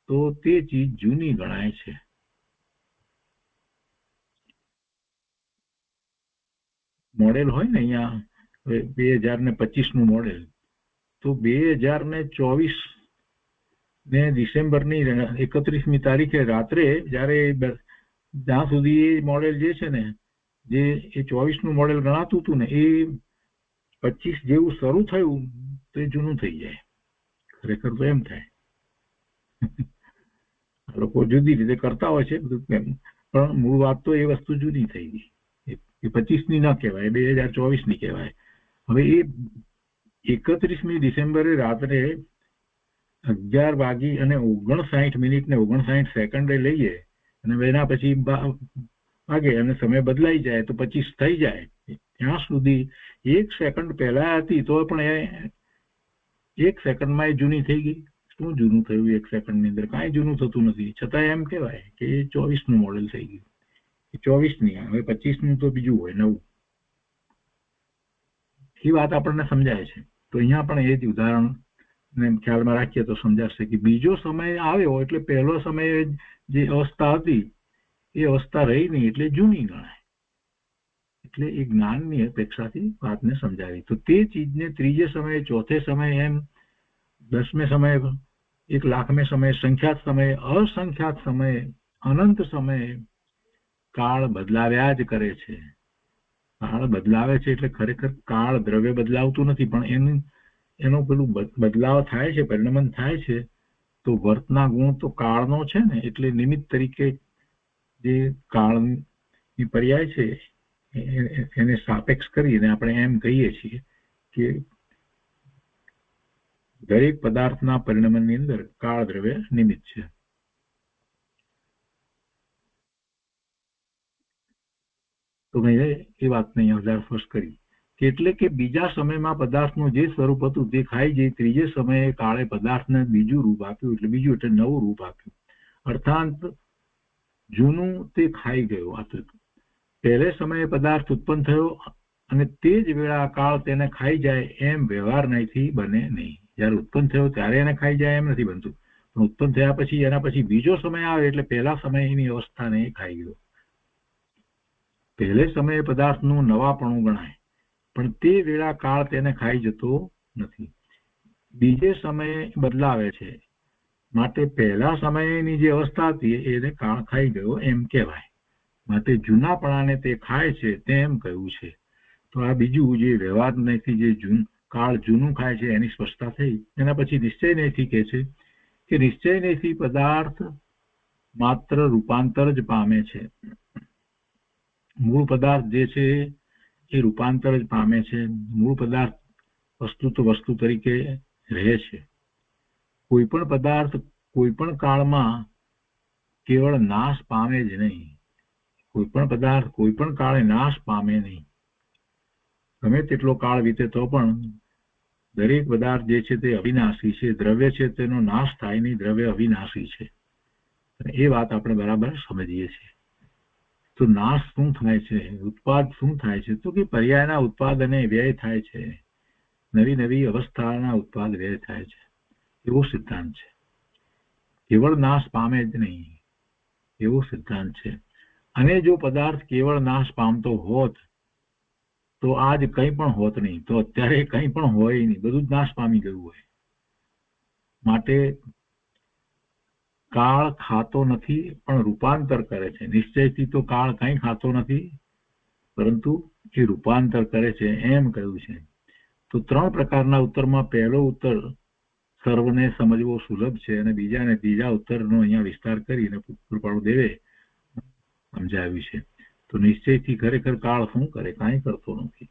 તો તે ચીજ જૂની ગણાય છે. મોડેલ હોય ને અહીંયા 2025 નું મોડેલ, તો 2024 ને ડિસેમ્બરની 31મી તારીખે રાત્રે જ્યારે જ્યાં સુધી એ મોડેલ જે છે ને જે એ 24 નું મોડેલ ગણાતું હતું ને એ 25 જેવું શરૂ થયું તો એ જૂનું થઈ જાય. ખરેખર તો એમ થાય. લોકો જુદી રીતે કરતા હોય છે બધું, પણ મૂળ વાત તો એ વસ્તુ જુદી થઈ ગઈ. એ 25ની ના કહેવાય, 2024ની કહેવાય. હવે એ 31મી ડિસેમ્બરે રાત્રે 11:59 ને 59 સેકન્ડે લઈએ અને એના પછી વાગે અને સમય બદલાઈ જાય તો 25 થઈ જાય. ત્યાં સુધી 1 સેકન્ડ પહેલા હતી તો પણ એ 1 સેકન્ડમાં એ જૂની થઈ ગઈ. શું જૂનું થયું 1 સેકન્ડની અંદર? કાંઈ જૂનું થતું નથી. છતાં એમ કહેવાય કે એ 24નું મોડેલ થઈ ગયું. એ 24ની, હવે 25નું તો બીજું હોય, નવું. એ વાત આપણને સમજાય છે. તો અહીંયા પણ એ જ ઉદાહરણ ખ્યાલમાં રાખીએ તો સમજાશે કે બીજો સમય આવ્યો એટલે પહેલો સમય જે અવસ્થા હતી એ અવસ્થા રહી નહીં એટલે જૂની ગણાય. એટલે એ જ્ઞાનની અપેક્ષાથી વાતને સમજાવી. તો તે ચીજને ત્રીજે સમયે, ચોથે સમયે, એમ 10મે સમયે 1 લાખમે સમય, સંખ્યાત સમય, અસંખ્યાત સમય, અનંત સમય કાળ બદલાવ્યા જ કરે છે. કાળ બદલાવે છે એટલે ખરેખર કાળ દ્રવ્ય બદલાવતું નથી, પણ એનો પેલું બદલાવ થાય છે, પરિણમન થાય છે. તો વર્તના ગુણ તો કાળનો છે ને, એટલે નિમિત્ત તરીકે જે કાળની પર્યાય છે એને સાપેક્ષ કરીને આપણે એમ કહીએ છીએ કે દરેક પદાર્થના પરિણમનની અંદર કાળ દ્રવ્ય નિમિત્ત છે. તો મેં એ વાતને અહીંયા વધારે સ્પષ્ટ કરી કે એટલે કે બીજા સમયમાં પદાર્થનું જે સ્વરૂપ હતું તે ખાઈ જઈ ત્રીજે સમયે કાળે પદાર્થને બીજું રૂપ આપ્યું, એટલે બીજું એટલે નવું રૂપ આપ્યું. અર્થાત જૂનું તે ખાઈ ગયો. પહેલે સમયે પદાર્થ ઉત્પન્ન થયો અને તે જ વેળા કાળ તેને ખાઈ જાય એમ વ્યવહાર નહીંથી બને નહીં. જયારે ઉત્પન્ન થયો ત્યારે એને ખાઈ જાય એમ નથી બનતું, પણ ઉત્પન્ન થયા પછી એના પછી બીજો સમય આવે એટલે પહેલા સમયની અવસ્થાને ખાઈ ગયો. પહેલે સમયે પદાર્થનું નવાપણું ગણાય, પણ તે વેળા કાળ તેને ખાઈ જતો નથી. બીજે સમયે બદલાવે છે, માટે પહેલા સમયની જે અવસ્થા હતી એને કાળ ખાઈ ગયો એમ કહેવાય. માટે જૂનાપણાને તે ખાય છે તેમ કહ્યું છે. તો આ બીજું જે વ્યવહાર નથી, જે કાળ જૂનું ખાય છે એની સ્પષ્ટતા થઈ. એના પછી નિશ્ચય નહીંથી કહે છે કે નિશ્ચય નહીંથી પદાર્થ માત્ર રૂપાંતર જ પામે છે. મૂળ પદાર્થ જે છે એ રૂપાંતર જ પામે છે. મૂળ પદાર્થ વસ્તુ તો વસ્તુ તરીકે રહે છે. કોઈ પણ પદાર્થ કોઈ પણ કાળમાં કેવળ નાશ પામે જ નહીં. કોઈ પણ પદાર્થ કોઈ પણ કાળે નાશ પામે નહીં. ગમે તેટલો કાળ વીતે તો પણ દરેક પદાર્થ જે છે તે અવિનાશી છે. દ્રવ્ય છે તેનો નાશ થાય નહીં, દ્રવ્ય અવિનાશી છે. એ વાત આપણે બરાબર સમજીએ છીએ. તો નાશ શું થાય છે, ઉત્પાદ શું થાય છે? તો કે પર્યાયના ઉત્પાદ અને વ્યય થાય છે. નવી નવી અવસ્થાના ઉત્પાદ વ્યય થાય છે, એવો સિદ્ધાંત છે. કેવળ નાશ પામે જ નહીં એવો સિદ્ધાંત છે. અને જો પદાર્થ કેવળ નાશ પામતો હોત તો આજ કંઈ પણ હોત નહીં, તો અત્યારે કંઈ પણ હોય નહીં, બધું જ નાશ પામી ગયું હોય. માટે કાળ ખાતો નથી પણ રૂપાંતર કરે છે. નિશ્ચયથી તો કાળ કંઈ ખાતો નથી, પરંતુ એ રૂપાંતર કરે છે એમ કહ્યું છે. તો 3 પ્રકારના ઉત્તરમાં પહેલો ઉત્તર સર્વને સમજવો સુલભ છે, અને બીજા અને ત્રીજા ઉત્તરનો અહીંયા વિસ્તાર કરીને કૃપાળુ દેવે સમજાવ્યું છે. તો નિશ્ચયથી ખરેખર કાળ શું કરે? કાંઈ કરતો નથી.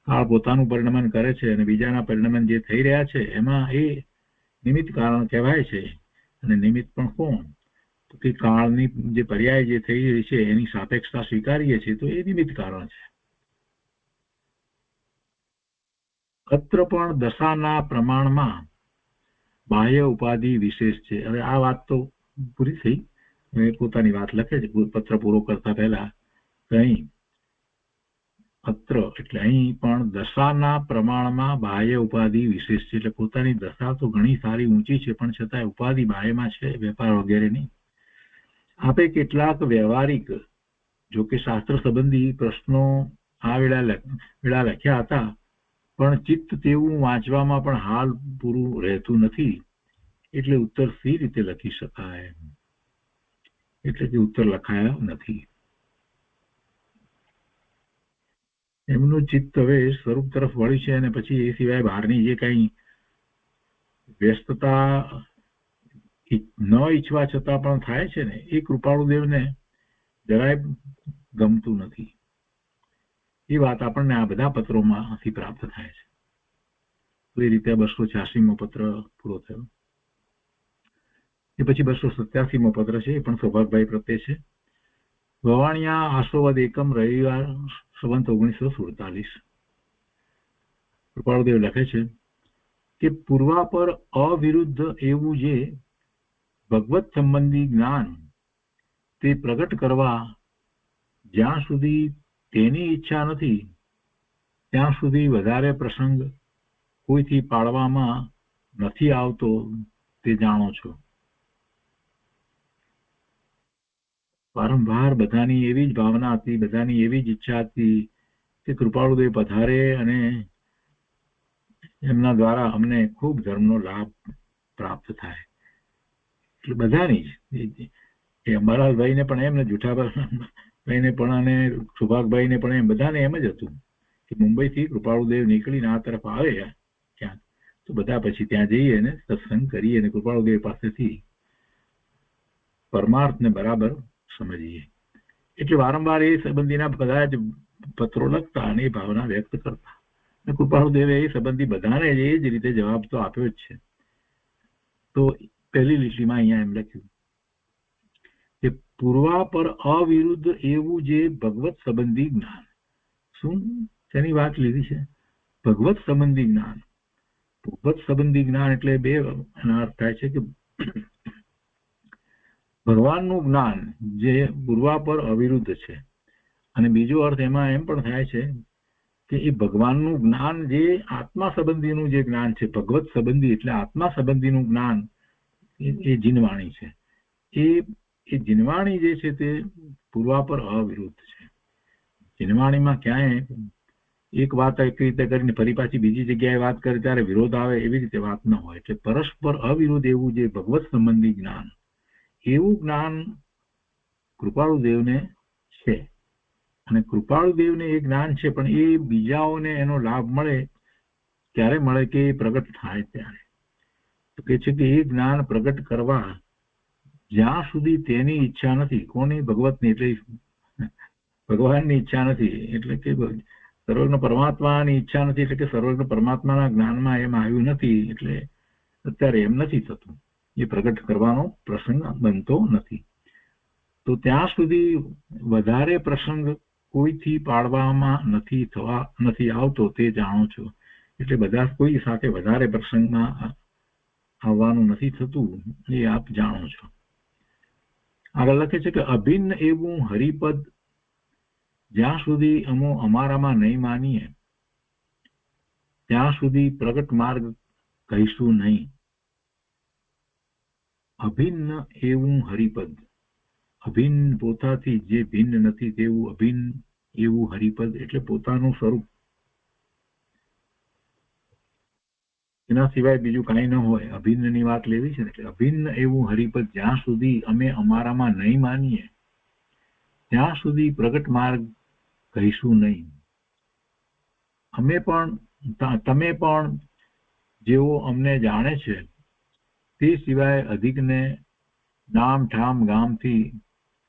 કાળ પોતાનું પરિણમન કરે છે, અને બીજાના પરિણમન જે થઈ રહ્યા છે એમાં એ નિમિત્ત કારણ કહેવાય છે. અને નિમિત્ત પણ કોણ? તો કે કાળની જે પર્યાય જે થઈ રહી છે એની સાપેક્ષતા સ્વીકારીએ છીએ તો એ નિમિત્ત કારણ છે. અત્ર પણ દશાના પ્રમાણમાં બાહ્ય ઉપાધિ વિશેષ છે. હવે આ વાત તો પૂરી થઈ. પોતાની વાત લખે છે પત્ર પૂરો કરતા પહેલા. અહીં અત્ર એટલે અહીં પણ દશાના પ્રમાણમાં બાહ્ય ઉપાધિ વિશેષ છે. એટલે પોતાની દશા તો ઘણી સારી ઊંચી છે, પણ છતાંય ઉપાધિ બાહ્યમાં છે, વેપાર વગેરેની. આપે કેટલાક વ્યવહારિક, જો કે શાસ્ત્ર સંબંધી પ્રશ્નો આ વેળા લખ્યા હતા, પણ ચિત્ત તેવું વાંચવામાં પણ હાલ પૂરું રહેતું નથી, એટલે ઉત્તર સી રીતે લખી શકાય? એટલે કે ઉત્તર લખાયા નથી. એમનું ચિત્ત હવે સ્વરૂપ તરફ વળ્યું છે, અને પછી એ સિવાય બહારની જે કઈ વ્યસ્તતા ન ઈચ્છવા છતાં પણ થાય છે ને, એ કૃપાળુદેવને જરાય ગમતું નથી. એ વાત આપણને આ બધા પત્રોમાંથી પ્રાપ્ત થાય છે. તો એ રીતે 286મો પત્ર પૂરો થયો. એ પછી 287મો પત્ર છે, એ પણ સૌભાગભાઈ પ્રત્યે છે. વવાણિયા આસોવદ એકમ, રવિવાર, સંવંત 1947. કૃપાળુદેવ લખે છે કે પૂર્વાપર અવિરુદ્ધ એવું જે ભગવત સંબંધી જ્ઞાન તે પ્રગટ કરવા જ્યાં સુધી તેની ઈચ્છા નથી ત્યાં સુધી વધારે પ્રસંગ કોઈથી પાડવામાં નથી આવતો, તે જાણો છો. વારંવાર બધાની એવી જ ભાવના હતી, બધાની એવી જ ઈચ્છા હતી કે કૃપાળુદેવ પધારે અને એમના દ્વારા અમને ખૂબ ધર્મનો લાભ પ્રાપ્ત થાય. એટલે બધાની જ એ અંબાલાલભાઈને પણ એમ ને જુઠાભાઈને પણ અને સુભાગભાઈને પણ એમ બધાને એમ જ હતું કે મુંબઈથી કૃપાળુદેવ નીકળીને આ તરફ આવે ક્યાંક તો બધા પછી ત્યાં જઈએ ને સત્સંગ કરીએ અને કૃપાળુદેવ પાસેથી પરમાર્થને બરાબર સમજીએ. એટલે વારંવાર એ સંબંધીના બધા જ પત્રો લખતા અને એ ભાવના વ્યક્ત કરતા અને કૃપાળુદેવે એ સંબંધી બધાને એ જ રીતે જવાબ તો આપ્યો જ છે. તો પહેલી લીટીમાં અહીંયા એમ લખ્યું કે પૂર્વાપર અવિરુદ્ધ એવું જે ભગવત સંબંધી જ્ઞાન. શું તેની વાત લીધી છે? ભગવત સંબંધી જ્ઞાન. ભગવત સંબંધી જ્ઞાન એટલે બે એના અર્થ થાય છે કે ભગવાનનું જ્ઞાન જે પૂર્વાપર અવિરુદ્ધ છે, અને બીજો અર્થ એમાં એમ પણ થાય છે કે એ ભગવાનનું જ્ઞાન જે આત્મા સંબંધીનું જે જ્ઞાન છે, ભગવત સંબંધી એટલે આત્મા સંબંધીનું જ્ઞાન એ જીનવાણી છે. એ જીનવાણી જે છે તે પૂર્વાપર અવિરુદ્ધ છે. જીનવાણીમાં ક્યાંય એક વાત એક રીતે કરીને ફરી પાછી બીજી જગ્યાએ વાત કરે ત્યારે વિરોધ આવે એવી રીતે વાત ન હોય. એટલે પરસ્પર અવિરુદ્ધ એવું જે ભગવત સંબંધી જ્ઞાન, એવું જ્ઞાન કૃપાળુદેવને છે. અને કૃપાળુદેવને એ જ્ઞાન છે, પણ એ બીજાઓને એનો લાભ મળે ત્યારે મળે કે એ પ્રગટ થાય ત્યારે. તો કે છે કે એ જ્ઞાન પ્રગટ કરવા જ્યાં સુધી તેની ઈચ્છા નથી. કોની? ભગવતની. એટલે ભગવાનની ઈચ્છા નથી, એટલે કે સર્વજ્ઞ પરમાત્માની ઈચ્છા નથી, એટલે કે સર્વજ્ઞ પરમાત્માના જ્ઞાનમાં એમ આવ્યું નથી, એટલે અત્યારે એમ નથી થતું. એ પ્રગટ કરવાનો પ્રસંગ બનતો નથી. તો ત્યાં સુધી વધારે પ્રસંગ કોઈથી પાડવામાં નથી આવતો, તે જાણો છો. એટલે બધા કોઈ સાથે વધારે પ્રસંગમાં આવવાનું નથી થતું, એ આપ જાણો છો. આગળ લખે છે કે અભિન્ન એવું હરિપદ જ્યાં સુધી અમારામાં નહીં માનીએ ત્યાં સુધી પ્રગટ માર્ગ કહીશું નહીં. અભિન્ન એવું હરિપદ. અભિન્ન પોતાથી જે ભિન્ન નથી તેવું અભિન્ન એવું હરિપદ એટલે પોતાનું સ્વરૂપ, એના સિવાય બીજું કાંઈ ન હોય. અભિન્નની વાત લેવી છે ને, એટલે અભિન્ન એવું હરિપદ જ્યાં સુધી અમે અમારામાં નહીં માનીએ ત્યાં સુધી પ્રગટ માર્ગ કહીશું નહીં. તમે પણ જેઓ અમને જાણે છે તે સિવાય અધિકને નામ ઠામ ગામથી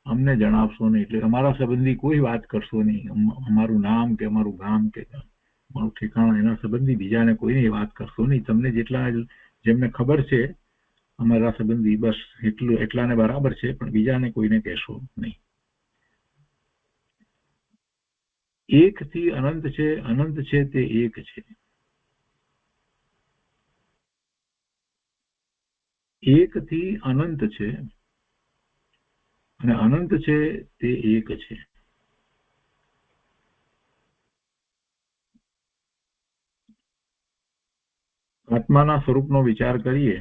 અમને જણાવશો નહીં. એટલે અમારા સંબંધી કોઈ વાત કરશો નહીં. અમારું નામ કે અમારું ગામ કે અમારું ઠેકાણું એના સંબંધી બીજાને કોઈને વાત કરશો નહીં. તમને જેમને ખબર છે અમારા સંબંધી, બસ એટલાને બરાબર છે, પણ બીજાને કોઈને કહેશો નહીં. એક થી અનંત છે, અનંત છે તે એક છે. એક થી અનંત છે અને અનંત છે તે એક છે. આત્માના સ્વરૂપનો વિચાર કરીએ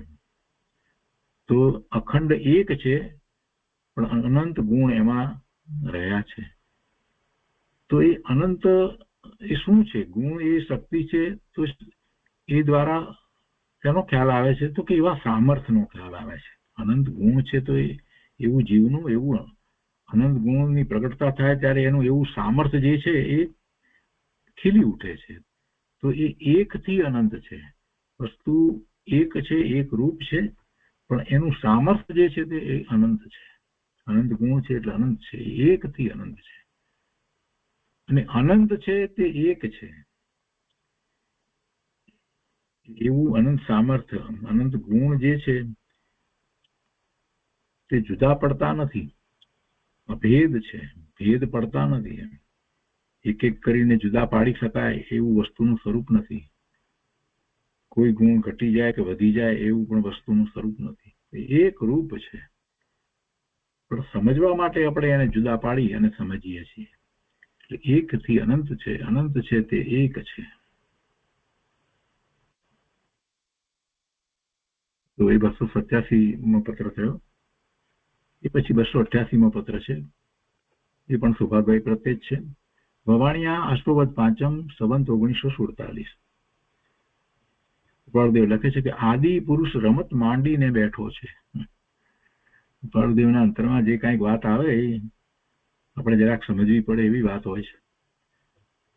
તો અખંડ એક છે, પણ અનંત ગુણ એમાં રહ્યા છે. તો એ અનંત એ શું છે? ગુણ એ શક્તિ છે. તો એ દ્વારા તેનો ખ્યાલ આવે છે તો કે એવા સામર્થ્યનો ખ્યાલ આવે છે. અનંત ગુણ છે તો એવું જીવનું એવું અનંત ગુણની પ્રગટતા થાય ત્યારે એનું એવું સામર્થ્ય જે છે એ ખીલી ઉઠે છે. તો એ એક થી અનંત છે. વસ્તુ એક છે, એક રૂપ છે, પણ એનું સામર્થ્ય જે છે તે અનંત છે. અનંત ગુણ છે એટલે અનંત છે. એક થી અનંત છે અને અનંત છે તે એક છે. એવું અનંત સામર્થ્ય, અનંત ગુણ જે છે તે જુદા પડતા નથી. અભેદ છે, ભેદ પડતા નથી. એક એક કરીને જુદા પાડી શકાય એવું વસ્તુનું સ્વરૂપ નથી. કોઈ ગુણ ઘટી જાય કે વધી જાય એવું પણ વસ્તુનું સ્વરૂપ નથી. એક રૂપ છે, પણ સમજવા માટે આપણે એને જુદા પાડી અને સમજીએ છીએ. એટલે એક થી અનંત છે, અનંત છે તે એક છે. તો એ 287મો પત્ર થયો. એ પછી 288મો પત્ર છે, એ પણ સુભાભાઈ પ્રત્યે જ છે. ભવાણિયા અષ્ટોવદ પાંચમ, સંવંત 1947. ગોળદેવ લખે છે કે આદિ પુરુષ રમત માંડીને બેઠો છે. કૃપાળુદેવના અંતરમાં જે કાંઈક વાત આવે એ આપણે જરાક સમજવી પડે એવી વાત હોય છે.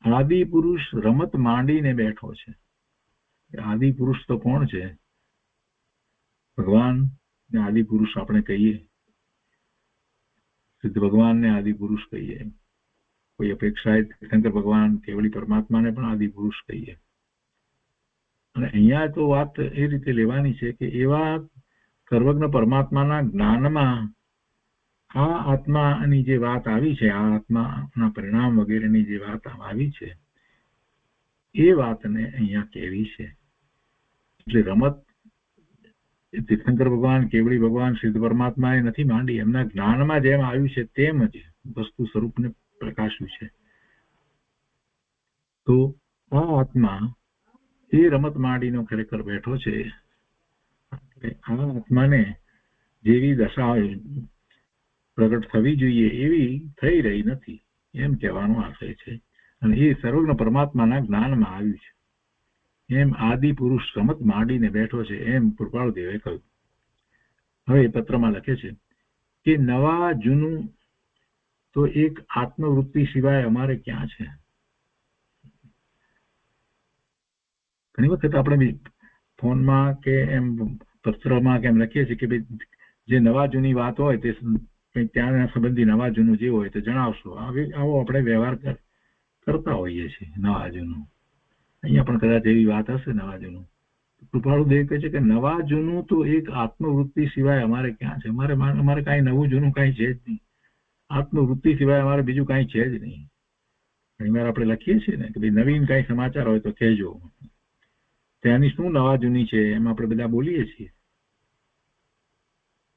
આદિ પુરુષ રમત માંડીને બેઠો છે. આદિ પુરુષ તો કોણ છે? ભગવાન ને આદિ પુરુષ આપણે કહીએ, સિદ્ધ ભગવાનને આદિ પુરુષ કહીએ, કોઈ અપેક્ષાએ શંકર ભગવાન કેવળી પરમાત્માને પણ આદિ પુરુષ કહીએ. અને અહીંયા તો વાત એ રીતે લેવાની છે કે એવા સર્વજ્ઞ પરમાત્માના જ્ઞાનમાં આ આત્માની જે વાત આવી છે, આ આત્માના પરિણામ વગેરેની જે વાત આવી છે, એ વાતને અહીંયા કહેવી છે. એટલે રમત તીર્થંકર ભગવાન, કેવળી ભગવાન, સિદ્ધ પરમાત્માએ નથી માંડી, એમના જ્ઞાનમાં જેમ આવ્યું છે તેમ જ વસ્તુ સ્વરૂપને પ્રકાશ્યું છે. તો આ આત્મા એ રમત માંડીનો ખરેખર બેઠો છે. આ આત્માને જેવી દશા પ્રગટ થવી જોઈએ એવી થઈ રહી નથી, એમ કહેવાનો આશય છે. અને એ સર્વજ્ઞ પરમાત્માના જ્ઞાનમાં આવ્યું છે. એમ આદિ પુરુષ રમત માંડીને બેઠો છે, એમ કૃપાળુદેવે કહ્યું. હવે એ પત્રમાં લખે છે કે નવા જૂનું તો એક આત્મવૃત્તિ સિવાય અમારે ક્યાં છે. ઘણી વખત આપણે ફોનમાં કે એમ પત્રમાં કે એમ લખીએ છીએ કે ભાઈ જે નવા જૂની વાત હોય તે ત્યાં સંબંધી નવા જૂનું જે હોય તો જણાવશો. આવો આપણે વ્યવહાર કરતા હોઈએ છીએ. નવા જૂનું અહીંયા પણ કદાચ એવી વાત હશે. નવા જૂનું કૃપાળુદેવ કહે છે કે નવા જૂનું તો એક આત્મવૃત્તિ સિવાય અમારે ક્યાં છે. અમારે કાંઈ નવું જૂનું કાંઈ છે જ નહીં. આત્મવૃત્તિ સિવાય અમારે બીજું કાંઈ છે જ નહીં. ઘણી વાર આપણે લખીએ છીએ ને કે ભાઈ નવીન કાંઈ સમાચાર હોય તો કહેજો. ત્યાંની શું નવા જૂની છે એમ આપણે બધા બોલીએ છીએ.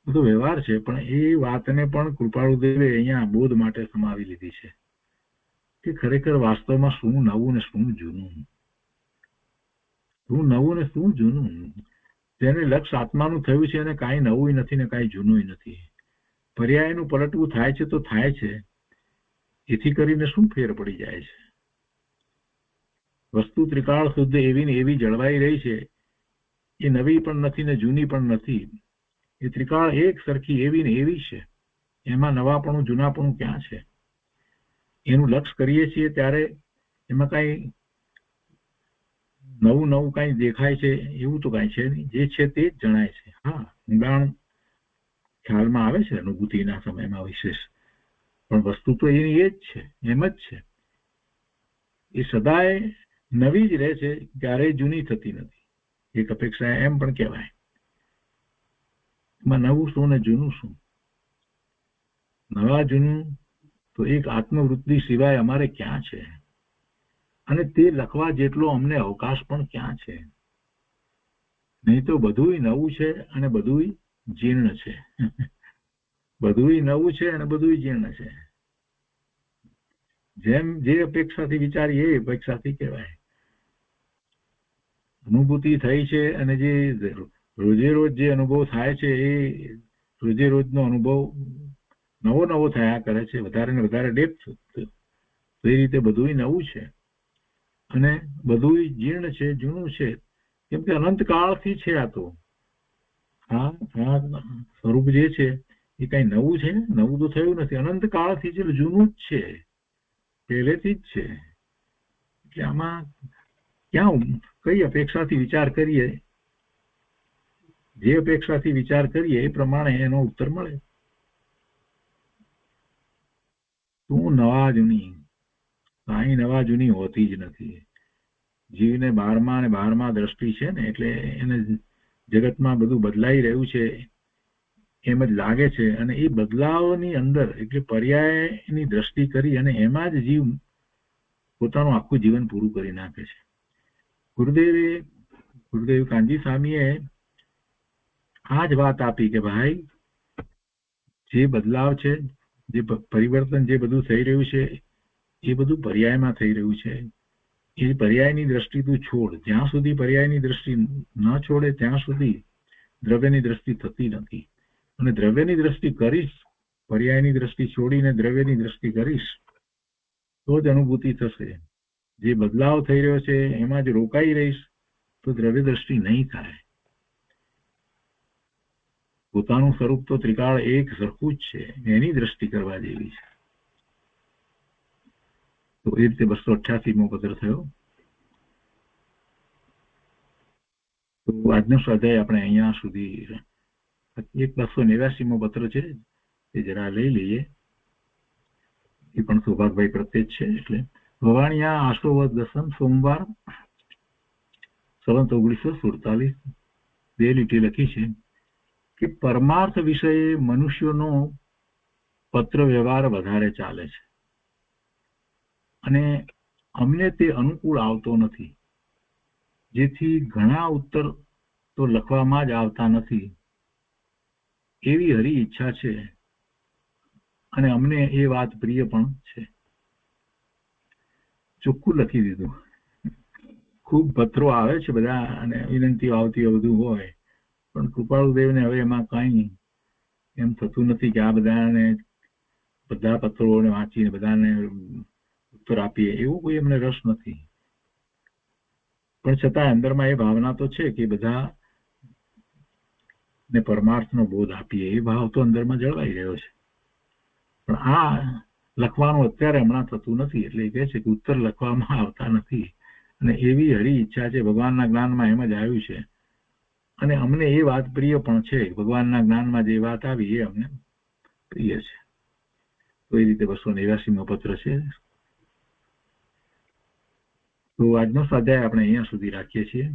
બધો વ્યવહાર છે, પણ એ વાતને પણ કૃપાળુદેવે અહીંયા બોધ માટે સમાવી લીધી છે કે ખરેખર વાસ્તવમાં શું નવું ને શું જૂનું. શું નવું ને શું જૂનું. તેને લક્ષ આત્માનું થયું છે અને કાંઈ નવું નથી ને કાંઈ જૂનું નથી. પર્યાયનું પલટવું થાય છે તો થાય છે, એથી કરીને શું ફેર પડી જાય છે. વસ્તુ ત્રિકાળ શુદ્ધ એવી ને એવી જળવાઈ રહી છે. એ નવી પણ નથી ને જૂની પણ નથી. એ ત્રિકાળ એક સરખી એવી ને એવી છે. એમાં નવાપણું જૂનાપણું ક્યાં છે? એનું લક્ષ કરીએ છીએ ત્યારે એમાં કાંઈ નવું નવું કાંઈ દેખાય છે એવું તો કાંઈ છે નહીં. જે છે તે જ જણાય છે. હા, ઊંડાણ ખ્યાલમાં આવે છે અનુભૂતિના સમયમાં વિશેષ, પણ વસ્તુ તો એની એ જ છે, એમ જ છે. એ સદાય નવી જ રહે છે, ક્યારેય જૂની થતી નથી. એક અપેક્ષા એમ પણ કહેવાય. એમાં નવું શું ને જૂનું શું? નવા જૂનું તો એક આત્મવૃત્તિ સિવાય અમારે ક્યાં છે? અને તે લખવા જેટલો અમને અવકાશ પણ ક્યાં છે? નહીં તો બધુંય નવું છે અને બધુંય જીર્ણ છે. બધુંય નવું છે અને બધુંય જીર્ણ છે. જેમ જે અપેક્ષાથી વિચારીએ એ અપેક્ષાથી કહેવાય. અનુભૂતિ થઈ છે અને જે રોજે રોજ જે અનુભવ થાય છે એ રોજે રોજનો અનુભવ નવો નવો થયા કરે છે, વધારે ને વધારે ડેપ્થ. તો એ રીતે બધુંય નવું છે અને બધુંય જીર્ણ છે, જૂનું છે. કેમ કે અનંત કાળથી છે આ તો. આ સ્વરૂપ જે છે એ કઈ નવું છે? નવું તો થયું નથી. અનંત કાળથી છે, જૂનું જ છે, પહેલેથી જ છે. એટલે આમાં ક્યાં કઈ અપેક્ષાથી વિચાર કરીએ, જે અપેક્ષાથી વિચાર કરીએ એ પ્રમાણે એનો ઉત્તર મળે. શું નવા જૂની? કાંઈ નવા જૂની હોતી જ નથી. જીવને 12મા અને 12મા દ્રષ્ટિ છે ને, એટલે એને જગતમાં બધું બદલાઈ રહ્યું છે એમ જ લાગે છે. અને એ બદલાવની અંદર એટલે પર્યાયની દ્રષ્ટિ કરી અને એમાં જ જીવ પોતાનું આખું જીવન પૂરું કરી નાખે છે. ગુરુદેવ કાનજી સ્વામીએ આ જ વાત આપી કે ભાઈ જે બદલાવ છે, જે પરિવર્તન જે બધું થઈ રહ્યું છે એ બધું પર્યાયમાં થઈ રહ્યું છે. એ પર્યાયની દ્રષ્ટિ તું છોડ. જ્યાં સુધી પર્યાયની દ્રષ્ટિ ન છોડે ત્યાં સુધી દ્રવ્યની દ્રષ્ટિ થતી નથી. અને દ્રવ્યની દ્રષ્ટિ કરીશ, પર્યાયની દ્રષ્ટિ છોડીને દ્રવ્યની દ્રષ્ટિ કરીશ તો જ અનુભૂતિ થશે. જે બદલાવ થઈ રહ્યો છે એમાં જ રોકાઈ રહીશ તો દ્રવ્ય દ્રષ્ટિ નહીં થાય. પોતાનું સ્વરૂપ તો ત્રિકાળ એક સરખું જ છે, એની દ્રષ્ટિ કરવા જેવી છે. તો એ રીતે 288મો પત્ર થયો. તો આજનો સ્વાધ્યાય આપણે અહીંયા સુધી. એક 289મો પત્ર છે, એ જરા લઈ લઈએ. એ પણ સૌભાગભાઈ પ્રત્યે જ છે. એટલે વવાણિયા આશોવદ દસમ સોમવાર સંવત 1947. 2 લીટી લખી છે કે પરમાર્થ વિષયે મનુષ્યનો પત્ર વ્યવહાર વધારે ચાલે છે અને અમને તે અનુકૂળ આવતો નથી, જેથી ઘણા ઉત્તર તો લખવામાં જ આવતા નથી. એવી હરી ઈચ્છા છે અને અમને એ વાત પ્રિય પણ છે. ચોખ્ખું લખી દીધું. ખૂબ પત્રો આવે છે બધા અને વિનંતીઓ આવતી બધું હોય, પણ કૃપાળુદેવને હવે એમાં કઈ એમ થતું નથી કે આ બધા પત્રોને વાંચીને બધાને ઉત્તર આપીએ, એવું કોઈ એમને રસ નથી. પણ છતાં અંદરમાં એ ભાવના તો છે કે બધા ને પરમાર્થનો બોધ આપીએ, એ ભાવ તો અંદરમાં જળવાઈ રહ્યો છે. પણ આ લખવાનું અત્યારે હમણાં થતું નથી, એટલે એ કહે છે કે ઉત્તર લખવામાં આવતા નથી અને એવી હરી ઈચ્છા છે, ભગવાનના જ્ઞાનમાં એમ જ આવ્યું છે અને અમને એ વાત પ્રિય પણ છે. ભગવાનના જ્ઞાનમાં જે વાત આવી એ અમને પ્રિય છે. તો એ રીતે 289મો પત્ર છે. તો આજનો સ્વાધ્યાય આપણે અહીંયા સુધી રાખીએ છીએ.